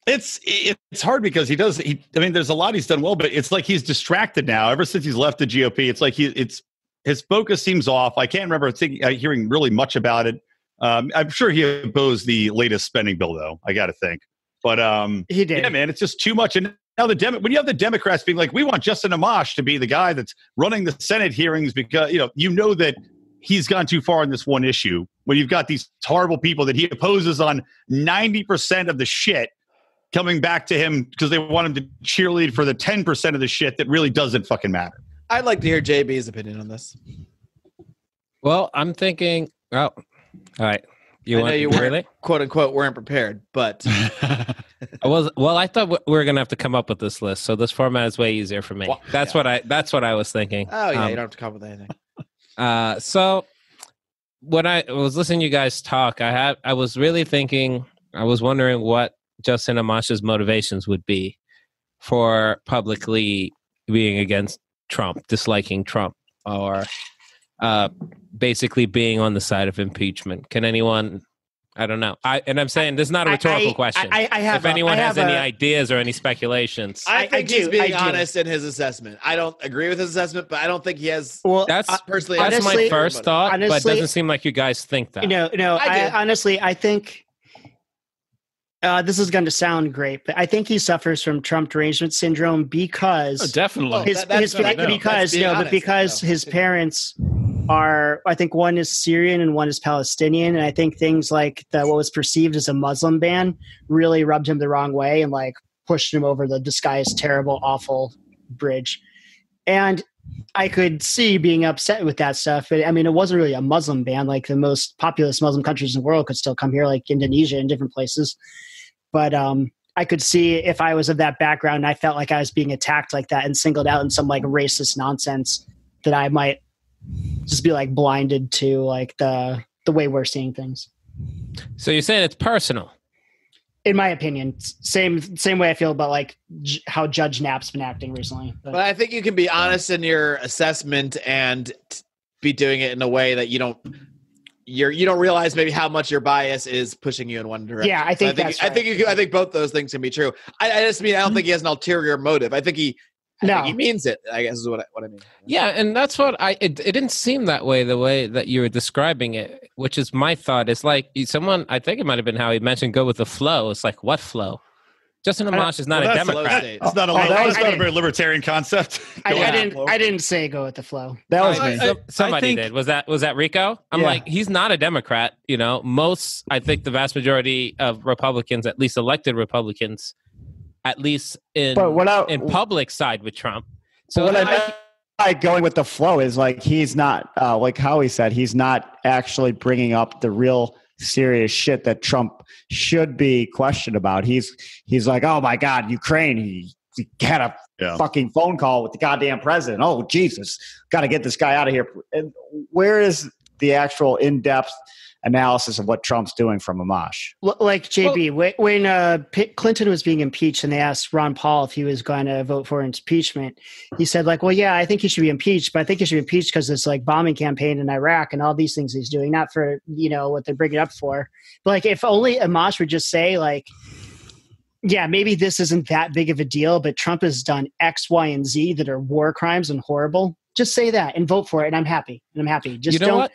It's hard because there's a lot he's done well, but it's like he's distracted now. Ever since he's left the GOP, it's like his focus seems off. I can't remember hearing really much about it. I'm sure he opposed the latest spending bill, though. I got to think, but he did. Yeah, man, it's just too much. And now when you have the Democrats being like, we want Justin Amash to be the guy that's running the Senate hearings, because you know that he's gone too far on this one issue. When you've got these horrible people that he opposes on 90% of the shit coming back to him because they want him to cheerlead for the 10% of the shit that really doesn't fucking matter. I'd like to hear JB's opinion on this. Well, I'm thinking. Oh, all right. I know you weren't, quote unquote, weren't prepared, but I thought we were gonna have to come up with this list, so this format is way easier for me. Well, that's what I was thinking. Oh yeah, you don't have to come up with anything. So when I was listening to you guys talk, I was really thinking. I was wondering what Justin Amash's motivations would be for publicly being against Trump, disliking Trump, or basically being on the side of impeachment. Can anyone? I don't know. I'm saying this is not a rhetorical question. If anyone has any ideas or any speculations, I think he's being honest in his assessment. I don't agree with his assessment, but I don't think he has. Well, that's personally. That's my first thought, honestly, but it doesn't seem like you guys think that. I think. This is going to sound great, but I think he suffers from Trump derangement syndrome because definitely because his parents are, I think one is Syrian and one is Palestinian, and I think things like what was perceived as a Muslim ban really rubbed him the wrong way and like pushed him over the disguised terrible awful bridge. And I could see being upset with that stuff. But, I mean, it wasn't really a Muslim ban. Like the most populous Muslim countries in the world could still come here, like Indonesia and different places. But I could see if I was of that background and I felt like I was being attacked like that and singled out in some like racist nonsense, that I might just be like blinded to like the way we're seeing things. So you're saying it's personal? In my opinion, same way I feel about like how Judge Knapp's been acting recently. But I think you can be honest in your assessment and be doing it in a way that you don't realize maybe how much your bias is pushing you in one direction. Yeah, I think that's right. I think both those things can be true. I just mean I don't think he has an ulterior motive. I think he means it, I guess is what I mean. Yeah, and that's what it didn't seem that way, the way that you were describing it, which is my thought. It's like someone, I think it might have been how he mentioned go with the flow. It's like, what flow? Justin Amash is not a Democrat. It's not a very libertarian concept. I didn't say go with the flow. That was me. Somebody did. Was that Rico? I'm like, he's not a Democrat. I think the vast majority of Republicans, at least elected Republicans, at least in public, side with Trump. So what I meant by going with the flow is like he's not like Howie said, he's not actually bringing up the real serious shit that Trump should be questioned about. He's like, oh my God, Ukraine. He had a fucking phone call with the goddamn president. Oh Jesus, got to get this guy out of here. And where is the actual in-depth analysis of what Trump's doing from Amash? Like JB, when Clinton was being impeached and they asked Ron Paul if he was going to vote for impeachment, he said like, well, yeah, I think he should be impeached, but I think he should be impeached because it's like bombing campaign in Iraq and all these things he's doing, not for, what they're bringing up for. But like, if only Amash would just say like, yeah, maybe this isn't that big of a deal, but Trump has done X, Y, and Z that are war crimes and horrible. Just say that and vote for it, and I'm happy. Just You know don't. what?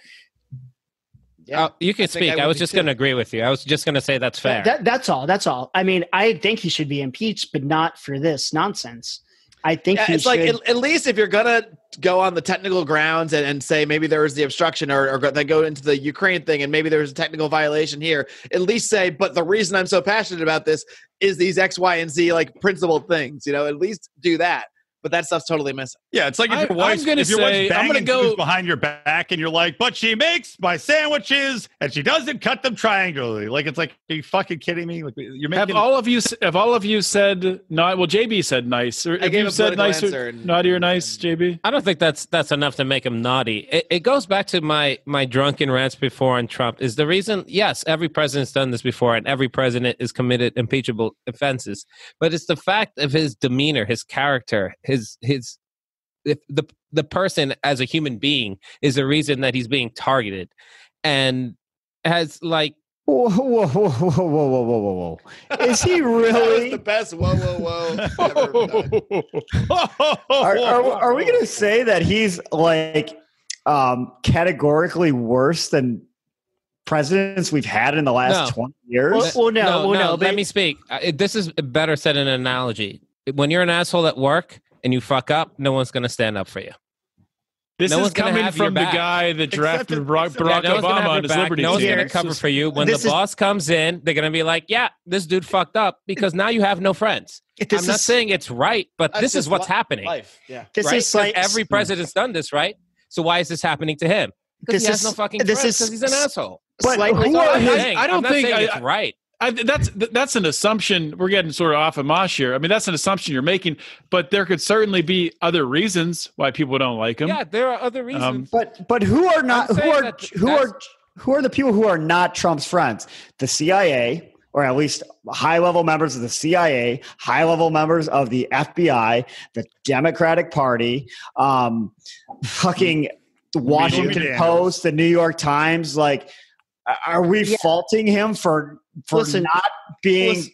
Yeah. You can I think speak. I would was be just too. going to agree with you. I was just going to say that's fair. That's all. That's all. I mean, I think he should be impeached, but not for this nonsense. I think Yeah, he it's should. like at least if you're gonna go on the technical grounds and say maybe there was the obstruction or then go into the Ukraine thing and maybe there was a technical violation here, at least say, but the reason I'm so passionate about this is these X, Y, and Z like principled things. At least do that. But that stuff's totally missing. Yeah, it's like if I'm your wife's, gonna if your wife's say- I'm banging gonna go- dudes behind your back and you're like, but she makes my sandwiches and she doesn't cut them triangularly. Like, it's like, are you fucking kidding me? Like, you're Have making. all of you said not? Well, JB said nice. Or I have gave you a said political nice answer or and- naughty or nice, JB? I don't think that's enough to make him naughty. It goes back to my drunken rants before on Trump. Is the reason? Yes, every president's done this before, and every president has committed impeachable offenses. But it's the fact of his demeanor, his character, his if the person as a human being is the reason that he's being targeted, and has like. Whoa, whoa, whoa, whoa, whoa, whoa, whoa, whoa, whoa! Is he That was really? the best whoa ever done. Are we going to say that he's like categorically worse than presidents we've had in the last No. 20 years? Well, no. Let But me speak. This is better said in an analogy. When you're an asshole at work and you fuck up, no one's going to stand up for you. This No is one's gonna coming have your from the back. guy that drafted Barack Yeah, no one's gonna Obama have on your his back. Liberty No one's team. going to cover for you. When the This is- boss comes in, they're going to be like, yeah, this dude fucked up because now you have no friends. this I'm not is- saying it's right, but That's this is just what's happening. Life. Yeah. This right? is 'Cause like every president's done this, right? So why is this happening to him? Because This he has is- no fucking this friends is- because he's an asshole. But slightly. who That's all are I'm his? saying. I don't I'm not think saying I- it's right. That's an assumption. We're getting sort of off of Mosh here. I mean, that's an assumption you're making, but there could certainly be other reasons why people don't like him. Yeah, there are other reasons. But who are not? I'm Who saying are that who that's- are who are the people who are not Trump's friends? The CIA, or at least high-level members of the CIA, high-level members of the FBI, the Democratic Party, fucking the Washington Daniels. Post, the New York Times. Like, are we Yeah. faulting him for Listen, not being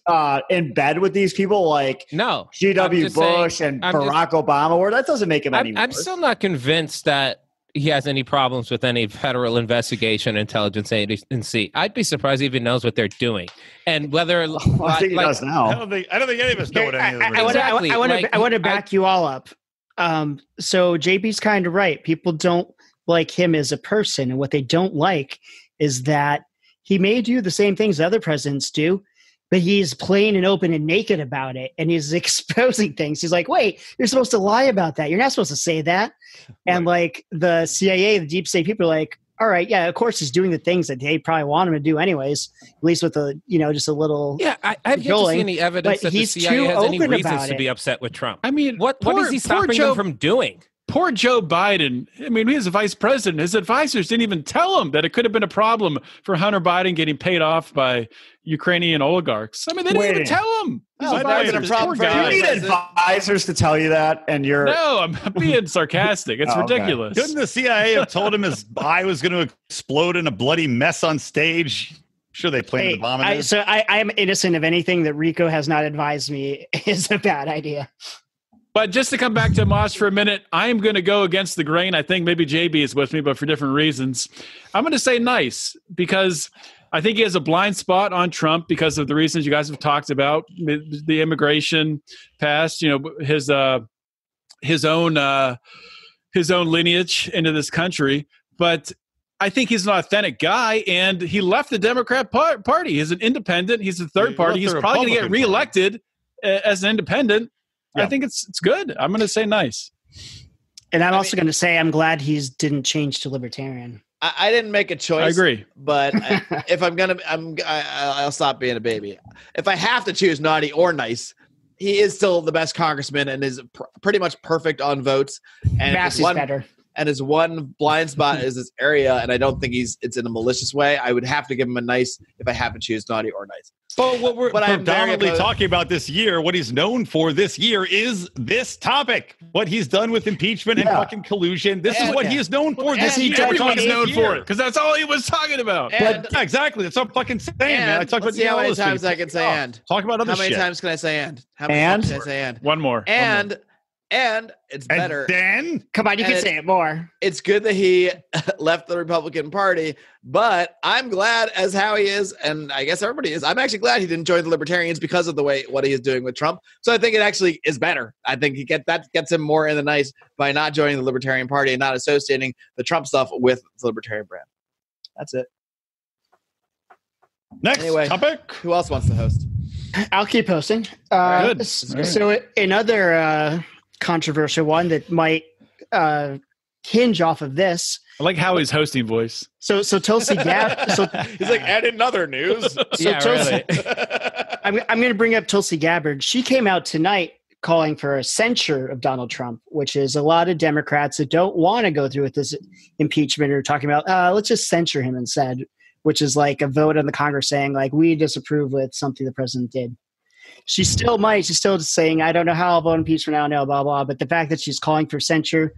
in bed with these people like No. G.W. I'm just saying- Bush and I'm just- Barack Obama? Or that doesn't make him any I'm worse. still not convinced that he has any problems with any federal investigation, intelligence agency. I'd be surprised he even knows what they're doing, and whether I think he does I now. don't think any of us know what any of them I are. want Exactly. Like, to back you all up. So JB's kind of right. People don't like him as a person, and what they don't like is that he may do the same things other presidents do, but he's plain and open and naked about it, and he's exposing things. He's like, "Wait, you're supposed to lie about that. You're not supposed to say that." And like the CIA, the deep state people are like, "All right, yeah, of course he's doing the things that they probably want him to do anyways, at least with a just a little." Yeah, I've yet to see Going, any evidence but that the he's CIA too has any open reasons about to it. be upset with Trump. I mean, What is he stopping them from doing? Poor Joe Biden. I mean, he was a vice president. His advisors didn't even tell him that it could have been a problem for Hunter Biden getting paid off by Ukrainian oligarchs. I mean, they didn't even Wait. tell him. His Oh, advisors, that would've been a problem poor for guy. You need President. advisors to tell you that, and you're No, I'm being sarcastic. It's Oh, okay. ridiculous. Couldn't the CIA have told him his eye was going to explode in a bloody mess on stage? Sure, they planted Hey, the bomb in there. so I am innocent of anything that Rico has not advised me is a bad idea. But just to come back to Moss for a minute, I'm going to go against the grain. I think maybe JB is with me, but for different reasons. I'm going to say nice because I think he has a blind spot on Trump because of the reasons you guys have talked about, the immigration past, his own lineage into this country. But I think he's an authentic guy, and he left the Democrat Party. He's an independent. He's a third He party. left He's the probably going to get Republican Party. reelected as an independent. Yeah. I think it's good. I'm going to say nice. And I'm also going to say I'm glad he didn't change to libertarian. I didn't make a choice. I agree. But if I'm gonna, I'll stop being a baby. If I have to choose naughty or nice, he is still the best congressman and is pretty much perfect on votes. And Massey's better. And his one blind spot is this area, and I don't think it's in a malicious way. I would have to give him a nice if I have to choose naughty or nice. But what we're But I'm very predominantly opposed- talking about this year, what he's known for this year is this topic. What he's done with impeachment and Yeah. fucking collusion. This is what he is known for this year. Everyone's known This for year. it because that's all he was talking about. And, Yeah, exactly. That's what I'm fucking saying, man. I talk about let's see how many all this times shit. I can say and. Talk about other How many shit. times can I say and? How many And? times can I say and? One more. And it's And better. then Come on, you can And- say it more. It's good that he left the Republican Party, but I'm glad as how he is, and I guess everybody is. I'm actually glad he didn't join the Libertarians because of the way what he is doing with Trump. So I think it actually is better. I think that gets him more in the nice by not joining the Libertarian Party and not associating the Trump stuff with the Libertarian brand. That's it. next Anyway. topic. Who else wants to host? I'll keep posting. Good. So another controversial one that might hinge off of this. I like Howie's hosting voice. So Tulsi Gabbard. So He's like, and in other news. Yeah, Tulsi, really. I'm going to bring up Tulsi Gabbard. She came out tonight calling for a censure of Donald Trump, which is a lot of Democrats that don't want to go through with this impeachment are talking about, let's just censure him instead, which is like a vote in the Congress saying, like, we disapprove with something the president did. She still might. She's still just saying, I don't know how I'll vote impeachment now, no, blah, blah. But the fact that she's calling for censure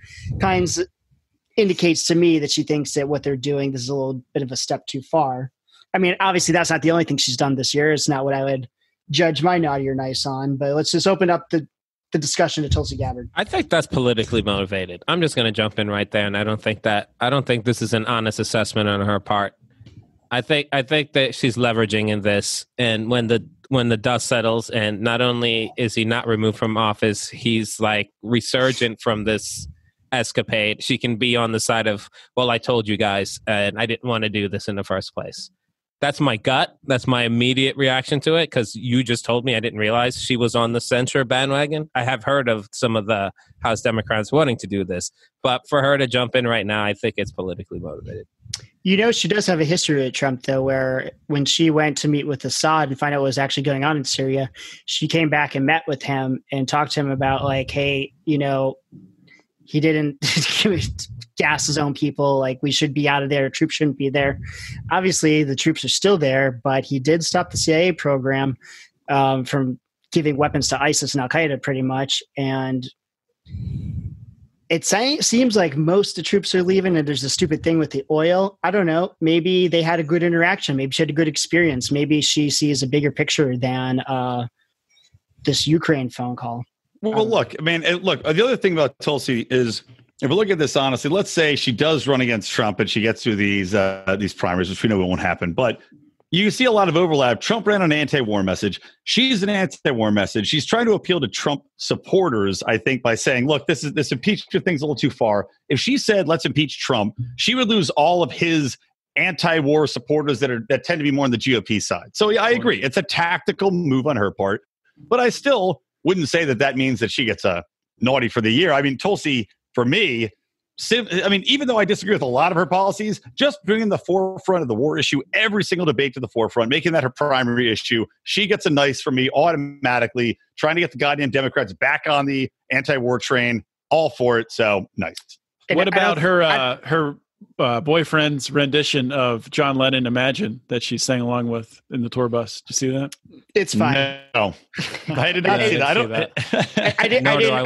indicates to me that she thinks that what they're doing, this is a little bit of a step too far. I mean, obviously, that's not the only thing she's done this year. It's not what I would judge my naughty or nice on. But let's just open up the discussion to Tulsi Gabbard. I think that's politically motivated. I'm just going to jump in right there, and I don't think this is an honest assessment on her part. I think that she's leveraging in this, and when the dust settles, and not only is he not removed from office, he's like resurgent from this escapade. She can be on the side of, well, I told you guys, and I didn't want to do this in the first place. That's my gut. That's my immediate reaction to it, because you just told me I didn't realize she was on the censure bandwagon. I have heard of some of the House Democrats wanting to do this, but for her to jump in right now, I think it's politically motivated. You know, she does have a history with Trump, though, where when she went to meet with Assad and find out what was actually going on in Syria, she came back and met with him and talked to him about, like, hey, you know, he didn't gas his own people. Like, we should be out of there. Troops shouldn't be there. Obviously, the troops are still there, but he did stop the CIA program from giving weapons to ISIS and Al-Qaeda pretty much. And it seems like most of the troops are leaving, and there's a stupid thing with the oil. I don't know. Maybe they had a good interaction. Maybe she had a good experience. Maybe she sees a bigger picture than this Ukraine phone call. Well, look, I mean, look, the other thing about Tulsi is, if we look at this honestly, let's say she does run against Trump and she gets through these primaries, which we know won't happen, but you see a lot of overlap. Trump ran an anti-war message. She's an anti-war message. She's trying to appeal to Trump supporters, I think, by saying, look, this impeachment thing's a little too far. If she said, let's impeach Trump, she would lose all of his anti-war supporters that tend to be more on the GOP side. So yeah, I agree. It's a tactical move on her part, but I still wouldn't say that means that she gets a naughty for the year. I mean, Tulsi, for me, even though I disagree with a lot of her policies, just bringing the forefront of the war issue, every single debate to the forefront, making that her primary issue, she gets a nice for me automatically, trying to get the goddamn Democrats back on the anti-war train, all for it. So nice. What about her boyfriend's rendition of John Lennon Imagine that she sang along with in the tour bus? Did you see that? It's fine. No, I did not see that. I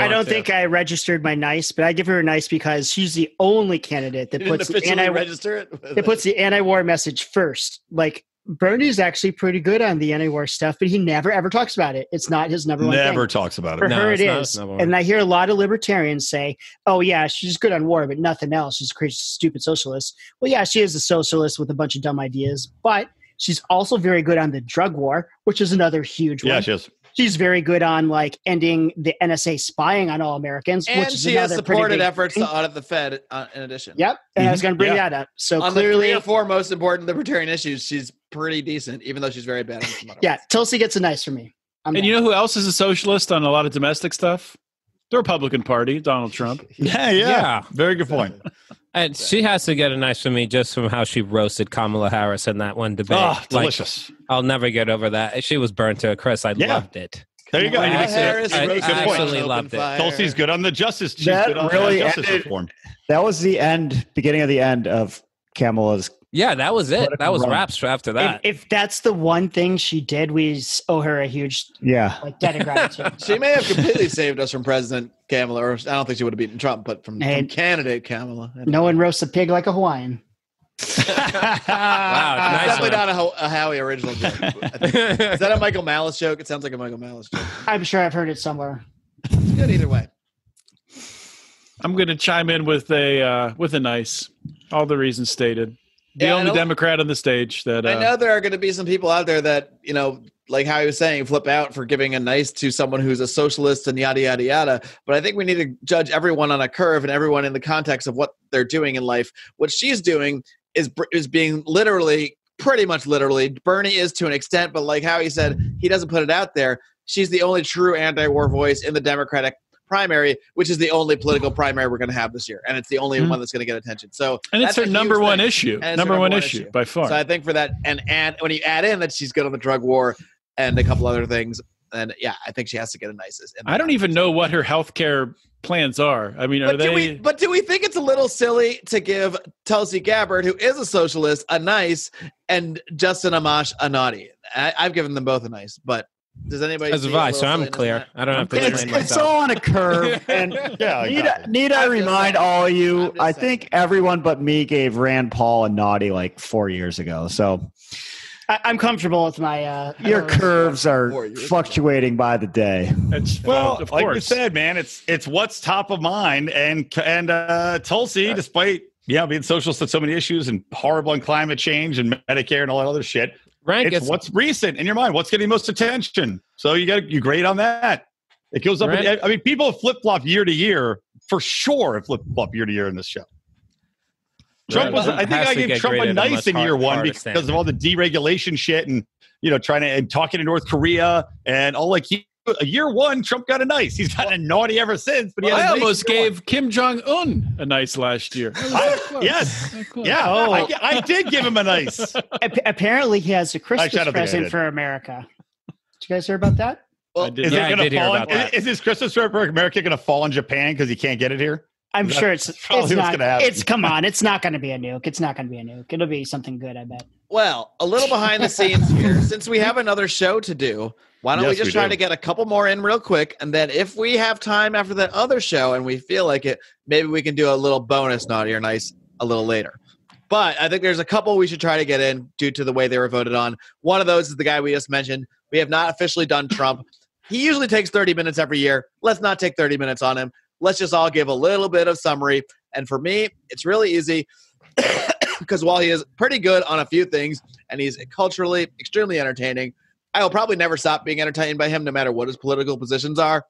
don't think I registered my nice, but I give her a nice because she's the only candidate that puts the anti-war message first. Like, Bernie's actually pretty good on the anti-war stuff, but he never ever talks about it. It's not his number one thing. Never talks about it. For her, it is. And I hear a lot of libertarians say, oh, yeah, she's good on war, but nothing else. She's a crazy, stupid socialist. Well, yeah, she is a socialist with a bunch of dumb ideas, but she's also very good on the drug war, which is another huge one. Yeah, she is. She's very good on, like, ending the NSA spying on all Americans. And which is she has supported efforts thing. to audit the Fed in addition. Yep. And I was going to bring that up. So on clearly, the 3 or 4 most important libertarian issues, she's pretty decent, even though she's very bad. Yeah, Tulsi gets a nice for me. You know who else is a socialist on a lot of domestic stuff? The Republican Party, Donald Trump. Yeah. Very good point. And she has to get a nice for me just from how she roasted Kamala Harris in that one debate. Oh, delicious. I'll never get over that. She was burnt to a crisp. I loved it. There you go. I Absolutely loved it. Tulsi's good on the justice. She's That good on really justice ended- reform. That was the beginning of the end of Kamala's Yeah, that was it. That was run. wraps after that. If that's the one thing she did, we owe her a huge debt of gratitude. She may have completely saved us from President Kamala, or I don't think she would have beaten Trump, but from candidate Kamala. No one roasts a pig like a Hawaiian. Wow, nice Definitely one. not a Howie original joke. Is that a Michael Malice joke? It sounds like a Michael Malice joke. I'm sure I've heard it somewhere. It's good either way. I'm going to chime in with a nice. All the reasons stated. The Yeah, only Democrat on the stage that I know there are going to be some people out there that, like how he was saying, flip out for giving a nice to someone who's a socialist and yada, yada, yada. But I think we need to judge everyone on a curve and everyone in the context of what they're doing in life. What she's doing is being pretty much literally. Bernie is to an extent, but like how he said, he doesn't put it out there. She's the only true anti-war voice in the Democratic primary, which is the only political primary we're going to have this year, and it's the only one that's going to get attention. So, and it's her number one issue, number one issue by far. So I think for that, and when you add in that she's good on the drug war and a couple other things, then I think she has to get a nice. I don't even know what her healthcare plans are. I mean, do we think it's a little silly to give Tulsi Gabbard, who is a socialist, a nice, and Justin Amash a naughty? I've given them both a nice, but. Does anybody? As a vice, so I'm clear. I don't have to explain myself. It's all on a curve. And need I remind all of you, I think everyone but me gave Rand Paul a naughty like 4 years ago. So I'm comfortable with my. Your curves are fluctuating by the day. Well, like you said, man, it's what's top of mind, and Tulsi, despite being socialist on so many issues and horrible on climate change and Medicare and all that other shit. It's what's recent in your mind. What's getting most attention? So you grade on that. It goes up. I mean, people flip flop year to year for sure. Flip flop year to year in this show. Trump was. I think I gave Trump a nice in year one because of all the deregulation shit and trying to and talking to North Korea and all like. Year one, Trump got a nice. He's gotten a naughty ever since. But I almost gave Kim Jong-un a nice last year. Yes. Yeah. Oh. I did give him a nice. Apparently, he has a Christmas present for America. Did you guys hear about that? Well, is his Christmas present for America going to fall on Japan because he can't get it here? I'm sure it's not. Come on, it's not going to be a nuke. It's not going to be a nuke. It'll be something good, I bet. Well, a little behind the scenes here. Since we have another show to do, why don't we just try to get a couple more in real quick? And then if we have time after that other show and we feel like it, maybe we can do a little bonus naughty or nice a little later. But I think there's a couple we should try to get in due to the way they were voted on. One of those is the guy we just mentioned. We have not officially done Trump. He usually takes 30 minutes every year. Let's not take 30 minutes on him. Let's just all give a little bit of summary. And for me, it's really easy because while he is pretty good on a few things and he's culturally extremely entertaining, I will probably never stop being entertained by him no matter what his political positions are.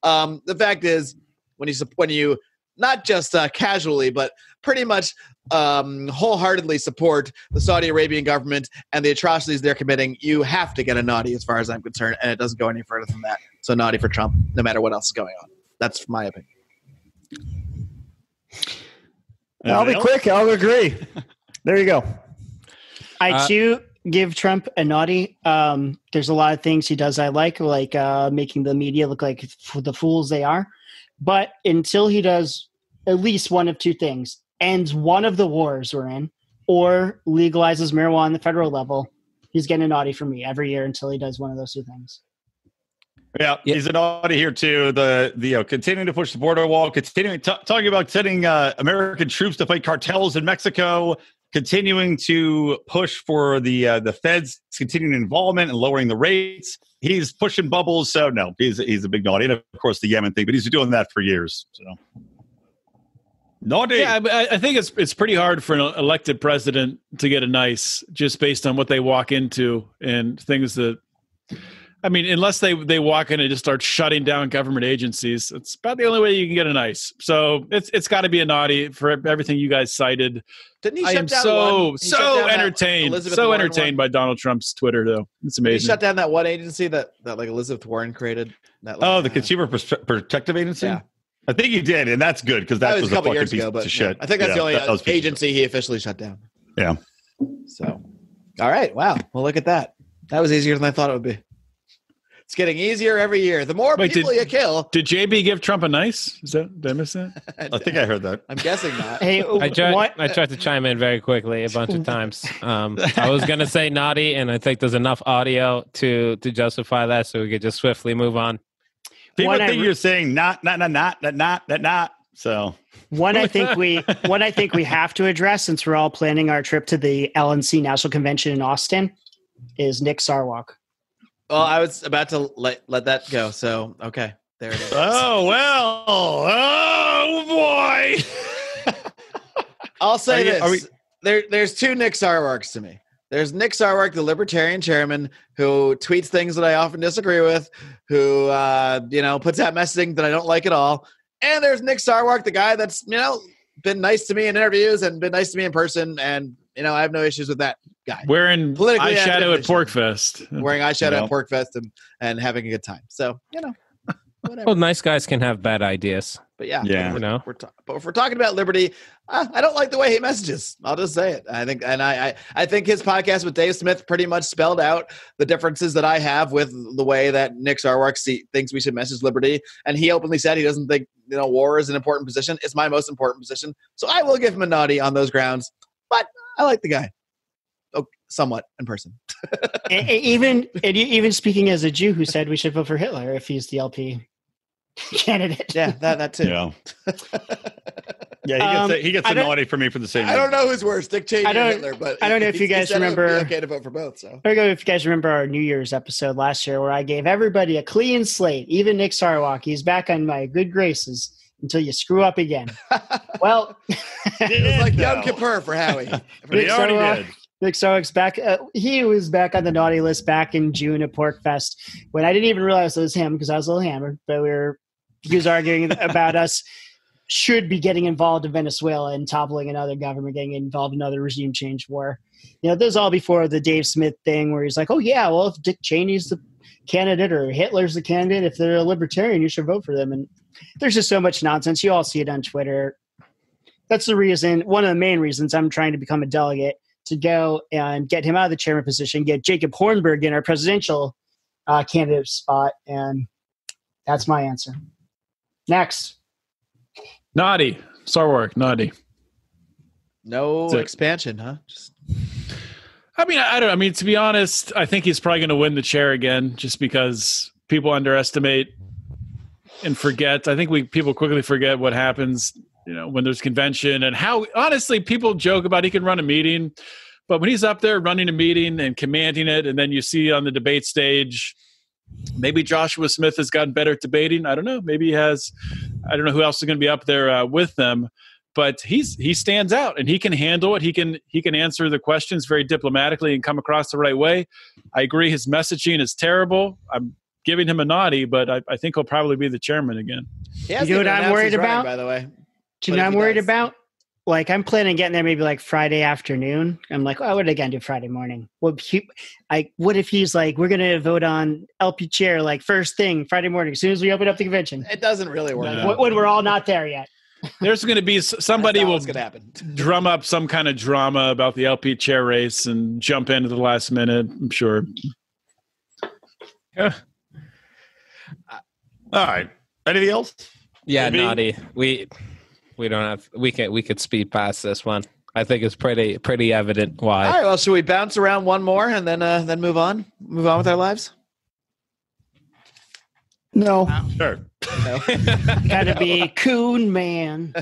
The fact is, when you not just casually, but pretty much wholeheartedly support the Saudi Arabian government and the atrocities they're committing, you have to get a naughty as far as I'm concerned, and it doesn't go any further than that. So naughty for Trump, no matter what else is going on. That's my opinion. I'll be quick. I'll agree. There you go. I too give Trump a naughty. There's a lot of things he does I like making the media look like the fools they are. But until he does at least one of two things, ends one of the wars we're in, or legalizes marijuana on the federal level, he's getting a naughty from me every year until he does one of those two things. Yeah, he's a naughty here too. The continuing to push the border wall, talking about sending American troops to fight cartels in Mexico, continuing to push for the Fed's continuing involvement and lowering the rates. He's pushing bubbles, so no, he's a big naughty. And of course the Yemen thing, but he's been doing that for years. So naughty. Yeah, I think it's pretty hard for an elected president to get a nice just based on what they walk into and things that. I mean, unless they walk in and just start shutting down government agencies, it's about the only way you can get a nice. So it's got to be a naughty for everything you guys cited. Didn't he I am so entertained by Donald Trump's Twitter, though. It's amazing. He shut down that one agency that like Elizabeth Warren created. The Consumer Protective Agency. Yeah, I think he did, and that's good because that was a couple years ago. But shit. I think that's the only agency he officially shut down. Yeah. So, all right, wow. Well, look at that. That was easier than I thought it would be. It's getting easier every year. The more Wait, people you kill, Did JB give Trump a nice? Did I miss that? I think I heard that. I'm guessing not. Hey, I what? tried to chime in very quickly a bunch of times. I was going to say naughty, and I think there's enough audio to justify that, so we could just swiftly move on. People What I think re- you're saying not. So One I think we have to address, since we're all planning our trip to the LNC National Convention in Austin, is Nick Sarwark. Well, I was about to let that go. So, okay. There it is. oh well. Oh boy. I'll say Are this. There's two Nick Sarwarks to me. There's Nick Sarwark, the Libertarian chairman, who tweets things that I often disagree with, who puts out messaging that I don't like at all. And there's Nick Sarwark, the guy that's been nice to me in interviews and been nice to me in person, and I have no issues with that guy. Wearing Politically eyeshadow active at PorkFest. Wearing eyeshadow at PorkFest and having a good time. So whatever. Well, nice guys can have bad ideas. But yeah. But if we're talking about liberty, I don't like the way he messages. I'll just say it. I think his podcast with Dave Smith pretty much spelled out the differences that I have with the way that Nick Sarwark thinks we should message liberty. And he openly said he doesn't think war is an important position. It's my most important position. So I will give him a naughty on those grounds. But I like the guy. Somewhat in person. even speaking as a Jew who said we should vote for Hitler if he's the LP candidate. Yeah, that too. Yeah. Yeah, he gets a naughty for me for the same I don't know who's worse, Dick Cheney or Hitler, but I don't know if you guys remember. It would be okay to vote for both. So I don't know if you guys remember our New Year's episode last year where I gave everybody a clean slate, even Nick Sarwark. He's back on my good graces until you screw up again. Well, it was like Yom Kippur for Howie. But he already did. Nick Sarwark's back. He was back on the naughty list back in June at PorkFest when I didn't even realize it was him because I was a little hammered. But he was arguing about us should be getting involved in Venezuela and toppling another government, getting involved in another regime change war. This was all before the Dave Smith thing where he's like, oh, yeah, well, if Dick Cheney's the candidate or Hitler's the candidate, if they're a libertarian, you should vote for them. And there's just so much nonsense. You all see it on Twitter. That's the reason, one of the main reasons I'm trying to become a delegate, to go and get him out of the chairman position, get Jacob Hornberg in our presidential candidate spot. And that's my answer. Next. Naughty. Sarwark, naughty. No expansion, huh? I mean, to be honest, I think he's probably going to win the chair again just because people underestimate and forget. I think people quickly forget what happens, when there's convention and how, honestly, people joke about he can run a meeting, but when he's up there running a meeting and commanding it, and then you see on the debate stage, maybe Joshua Smith has gotten better at debating. I don't know. Maybe he has. I don't know who else is going to be up there with them, but he stands out and he can handle it. He can answer the questions very diplomatically and come across the right way. I agree. His messaging is terrible. I'm giving him a naughty, but I think he'll probably be the chairman again. You know what I'm worried about? By the way. Do you know what I'm worried about? Like, I'm planning on getting there maybe like Friday afternoon. I'm like, what would I gonna do Friday morning? What if he's like, we're gonna vote on LP chair like first thing Friday morning as soon as we open up the convention? It doesn't really work. No. When we're all not there yet. There's going to be somebody will happen. drum up some kind of drama about the LP chair race and jump in at the last minute. I'm sure. Yeah. All right. Anything else? Yeah, Maybe? naughty. We don't have. We could speed past this one. I think it's pretty evident why. All right. Well, should we bounce around one more and then move on? Move on with our lives. No. Sure. No. Gotta be Coon Man.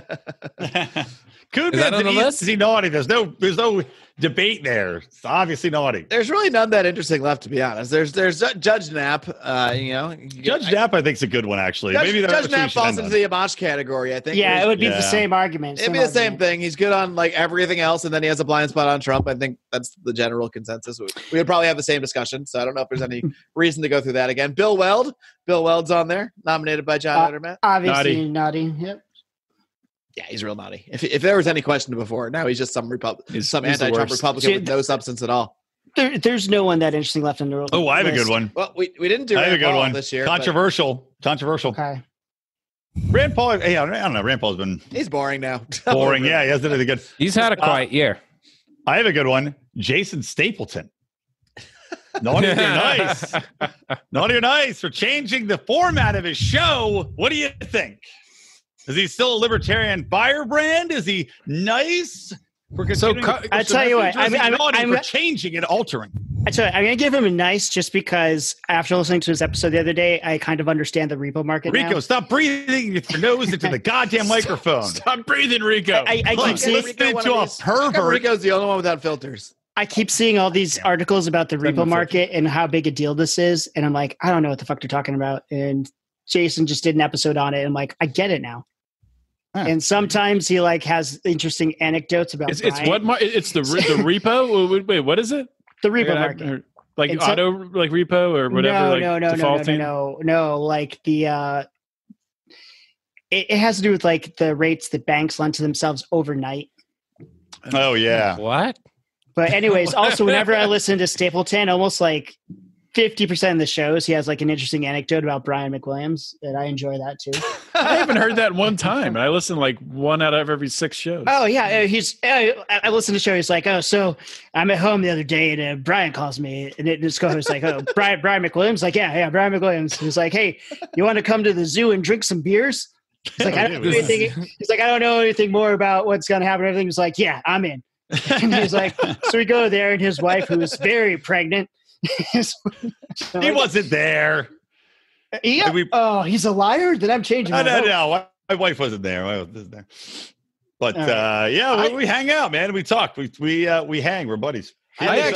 Coon Is that Man's on the an list? easy naughty. There's no debate there. It's obviously naughty. There's really none that interesting left, to be honest. There's Judge Knapp. Judge Knapp, I think, is a good one, actually. Judge Knapp falls into the Amash category, I think. Yeah, it would be Yeah. the same argument. It'd be the same thing. He's good on like everything else, and then he has a blind spot on Trump. I think that's the general consensus. We would probably have the same discussion, so I don't know if there's any reason to go through that again. Bill Weld's on there, nominated by John Letterman. Obviously, naughty. Yep. Yeah, he's real naughty. If there was any question before, now he's just some He's anti-Trump the worst. Republican with no substance at all. There's no one that interesting left in the world. Oh, I have a good one. Well, we didn't do I have a Rand good Paul one. this year. Controversial. Okay. Rand Paul, hey, I don't know. Rand Paul's been but He's boring now. boring. Yeah, he hasn't done anything good. He's had a quiet year. I have a good one. Jason Stapleton. Naughty or nice. Naughty or nice for changing the format of his show. What do you think? Is he still a libertarian firebrand? Is he nice? I tell you what, I'm for changing and altering. I tell you, I'm going to give him a nice just because after listening to his episode the other day, I kind of understand the repo market Rico, now. stop breathing with your nose into the goddamn microphone. Stop breathing, Rico. I keep seeing Listening to a pervert. Rico's the only one without filters. I keep seeing all these articles about the repo market and how big a deal this is. And I'm like, I don't know what the fuck they're talking about. And Jason just did an episode on it. And I'm like, I get it now. Huh. And sometimes he like has interesting anecdotes about it's what it's the repo. Wait, what is it? The repo market, like and auto like repo or whatever. No. Like the it has to do with like the rates that banks lend to themselves overnight. Oh yeah. What? But anyways, also whenever I listen to Stapleton, almost like 50% of the shows, he has like an interesting anecdote about Brian McWilliams, and I enjoy that too. I haven't heard that one time. I listen like one out of every 6 shows. Oh yeah, I listened to the show. He's like, oh, so I'm at home the other day, and Brian calls me, and his co-host like, oh, Brian McWilliams, like, yeah, Brian McWilliams. He's like, hey, you want to come to the zoo and drink some beers? He's like, I don't know anything. He's like, I don't know anything more about what's going to happen. Everything. He's like, yeah, I'm in. And he's like, so we go there, and his wife, who is very pregnant. He wasn't there. Yeah. He's a liar? Then I'm changing my vote. No. My wife wasn't there. My wife wasn't there. But we hang out, man. We talk. We hang. We're buddies. I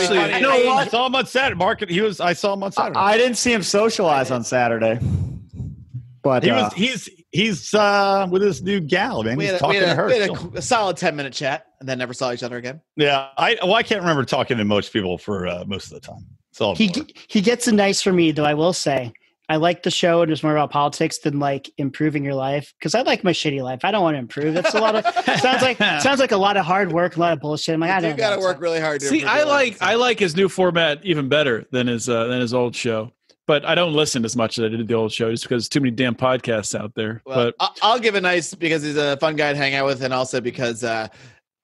saw him on Saturday. I saw him on Saturday. I didn't see him socialize on Saturday. But he's with his new gal, man. He's talking to her. We had a solid 10-minute chat and then never saw each other again. Yeah. I can't remember talking to most people for most of the time. He gets a nice for me, though. I will say I like the show, and it's more about politics than like improving your life. Because I like my shitty life. I don't want to improve. It's a lot of sounds like a lot of hard work, a lot of bullshit. I'm like, I don't. You got to work really hard. See, I like his new format even better than his old show. But I don't listen as much as I did the old show just because there's too many damn podcasts out there. Well, but I'll give a nice because he's a fun guy to hang out with, and also because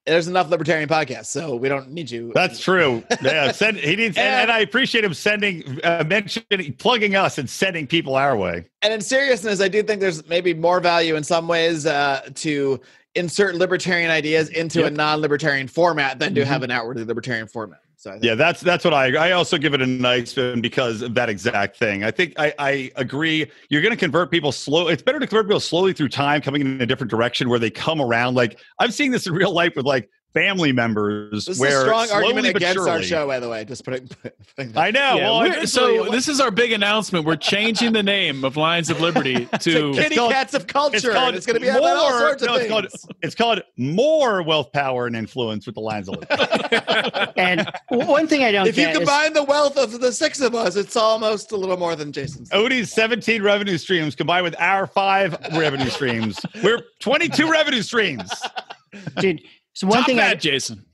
there's enough libertarian podcasts, so we don't need you. That's true. Yeah, he needs, and I appreciate him plugging us and sending people our way. And in seriousness, I do think there's maybe more value in some ways to insert libertarian ideas into a non-libertarian format than to have an outwardly libertarian format. So that's what I also give it a nice spin because of that exact thing. I think I agree. You're going to convert people slow. It's better to convert people slowly through time, coming in a different direction where they come around. Like I'm seeing this in real life with like family members. This is where a strong argument against our surely, show, by the way. Just putting I know. Yeah, well, so this is our big announcement. We're changing the name of Lions of Liberty to Kitty Cats of Culture. It's going to be about all sorts of things. It's called More Wealth, Power, and Influence with the Lions of Liberty. And one thing I don't if you combine the wealth of the 6 of us, it's almost a little more than Jason's. Odie's 17 revenue streams combined with our 5 revenue streams. We're 22 revenue streams. Dude, so one thing Jason.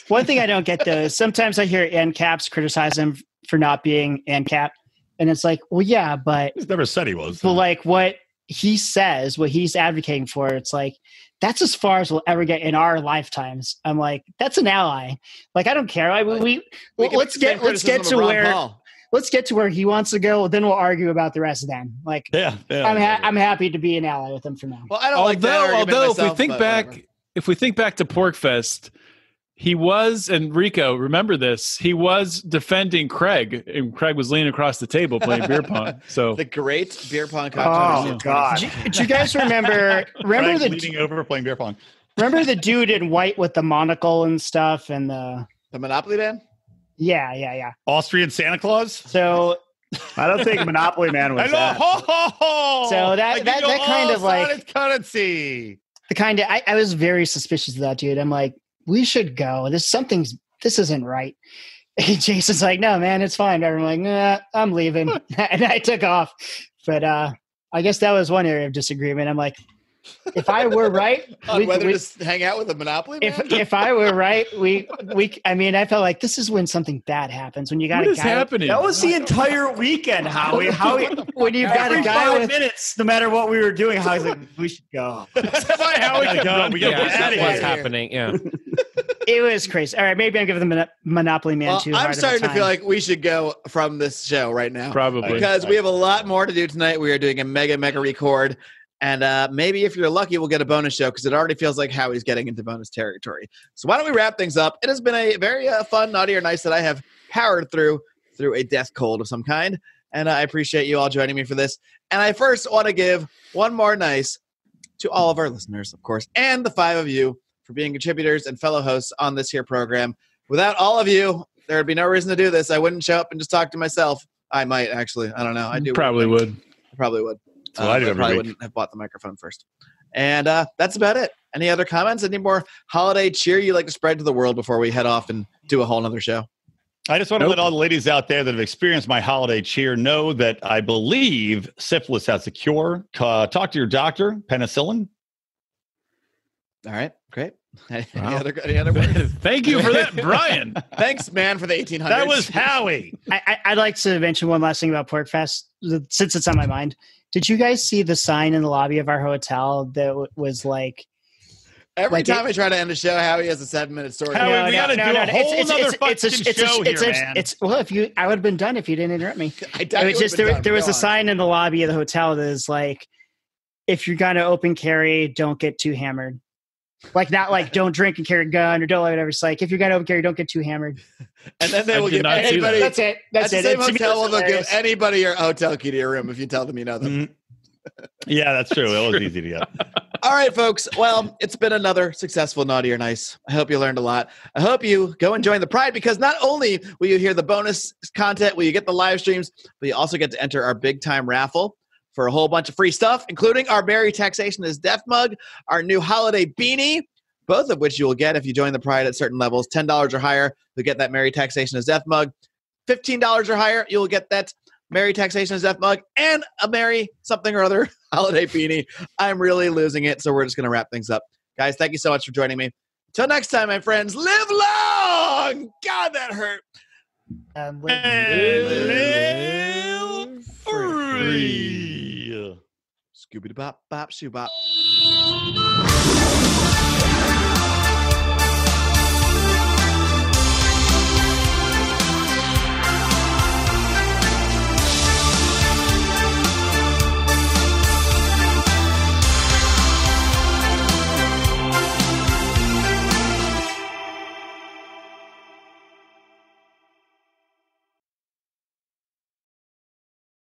One thing I don't get though is sometimes I hear ANCAPs criticize him for not being ANCAP, and it's like, well, yeah, but he's never said he was. But like what he says, what he's advocating for, it's like that's as far as we'll ever get in our lifetimes. I'm like, that's an ally. Like I don't care. Let's get to where he wants to go. Then we'll argue about the rest of them. Like, I'm happy to be an ally with him for now. Well, I don't like that argument myself, if we think back to PorkFest, he was, and Rico, remember this, he was defending Craig, and Craig was leaning across the table playing beer pong. So the great beer pong controversy. Oh, God. Do you guys remember the leaning over playing beer pong? Remember the dude in white with the monocle and stuff and the Monopoly Man? Yeah. Austrian Santa Claus? So I don't think Monopoly Man was that. So that kind of like currency. The kind of I was very suspicious of that dude. I'm like, we should go. This isn't right. And Jason's like, no, man, it's fine. I'm like, nah, I'm leaving. And I took off. But I guess that was one area of disagreement. I'm like, if I were right, whether to hang out with a Monopoly Man? If I were right, I felt like this is when something bad happens. When you got what is happening? That was the entire weekend, Howie. When you've got a guy with 5 minutes, no matter what we were doing, Howie's like, we should go. That's why Howie gotta go. We gotta get out of here. What's happening? Yeah. It was crazy. All right, maybe I'm giving the Monopoly Man too hard I'm of a starting to time. feel like we should go from this show right now. Probably. Because we have a lot more to do tonight. We are doing a mega record. And maybe if you're lucky, we'll get a bonus show because it already feels like Howie's getting into bonus territory. So why don't we wrap things up? It has been a very fun, naughty or nice that I have powered through a death cold of some kind. And I appreciate you all joining me for this. And I first want to give one more nice to all of our listeners, of course, and the 5 of you for being contributors and fellow hosts on this here program. Without all of you, there would be no reason to do this. I wouldn't show up and just talk to myself. I might, actually. I don't know. I do. Probably would. I probably would. So I do I every probably week. wouldn't have bought the microphone first. And that's about it. Any other comments? Any more holiday cheer you'd like to spread to the world before we head off and do a whole nother show? I just want to let all the ladies out there that have experienced my holiday cheer know that I believe syphilis has a cure. Talk to your doctor, penicillin. All right, great. Any Wow. other words? Thank you for that, Brian. Thanks, man, for the 1800s. That was Howie. I'd like to mention one last thing about PorkFest, since it's on my mind. Did you guys see the sign in the lobby of our hotel that was like? Every like time I try to end a show, Howie has a 7-minute story. Howie, we gotta do a whole nother fucking show here, man. Well, I would have been done if you didn't interrupt me. I It definitely was just would've been there was done. a sign in the lobby of the hotel that is like, if you're gonna open carry, don't get too hammered. Like not like don't drink and carry a gun or don't like whatever. It's like if you're gonna open carry, don't get too hammered. And then they I will did give not see anybody. that. That's it. That's That's the it. same To me, hotel that's will give hilarious. anybody your hotel key to your room if you tell them you know them. Yeah, that's true. It was easy to get. All right, folks. Well, it's been another successful Naughty or Nice. I hope you learned a lot. I hope you go and join the Pride because not only will you hear the bonus content, will you get the live streams, but you also get to enter our big time raffle for a whole bunch of free stuff, including our Merry Taxation is Death mug, our new holiday beanie, both of which you will get if you join the Pride at certain levels. $10 or higher, you'll get that Merry Taxation is Death mug. $15 or higher, you'll get that Merry Taxation is Death mug and a Merry something or other holiday beanie. I'm really losing it, so we're just going to wrap things up. Guys, thank you so much for joining me. Till next time, my friends, live long! God, that hurt. Live free. Scooby-Doo-bop, bop, shoo-bop.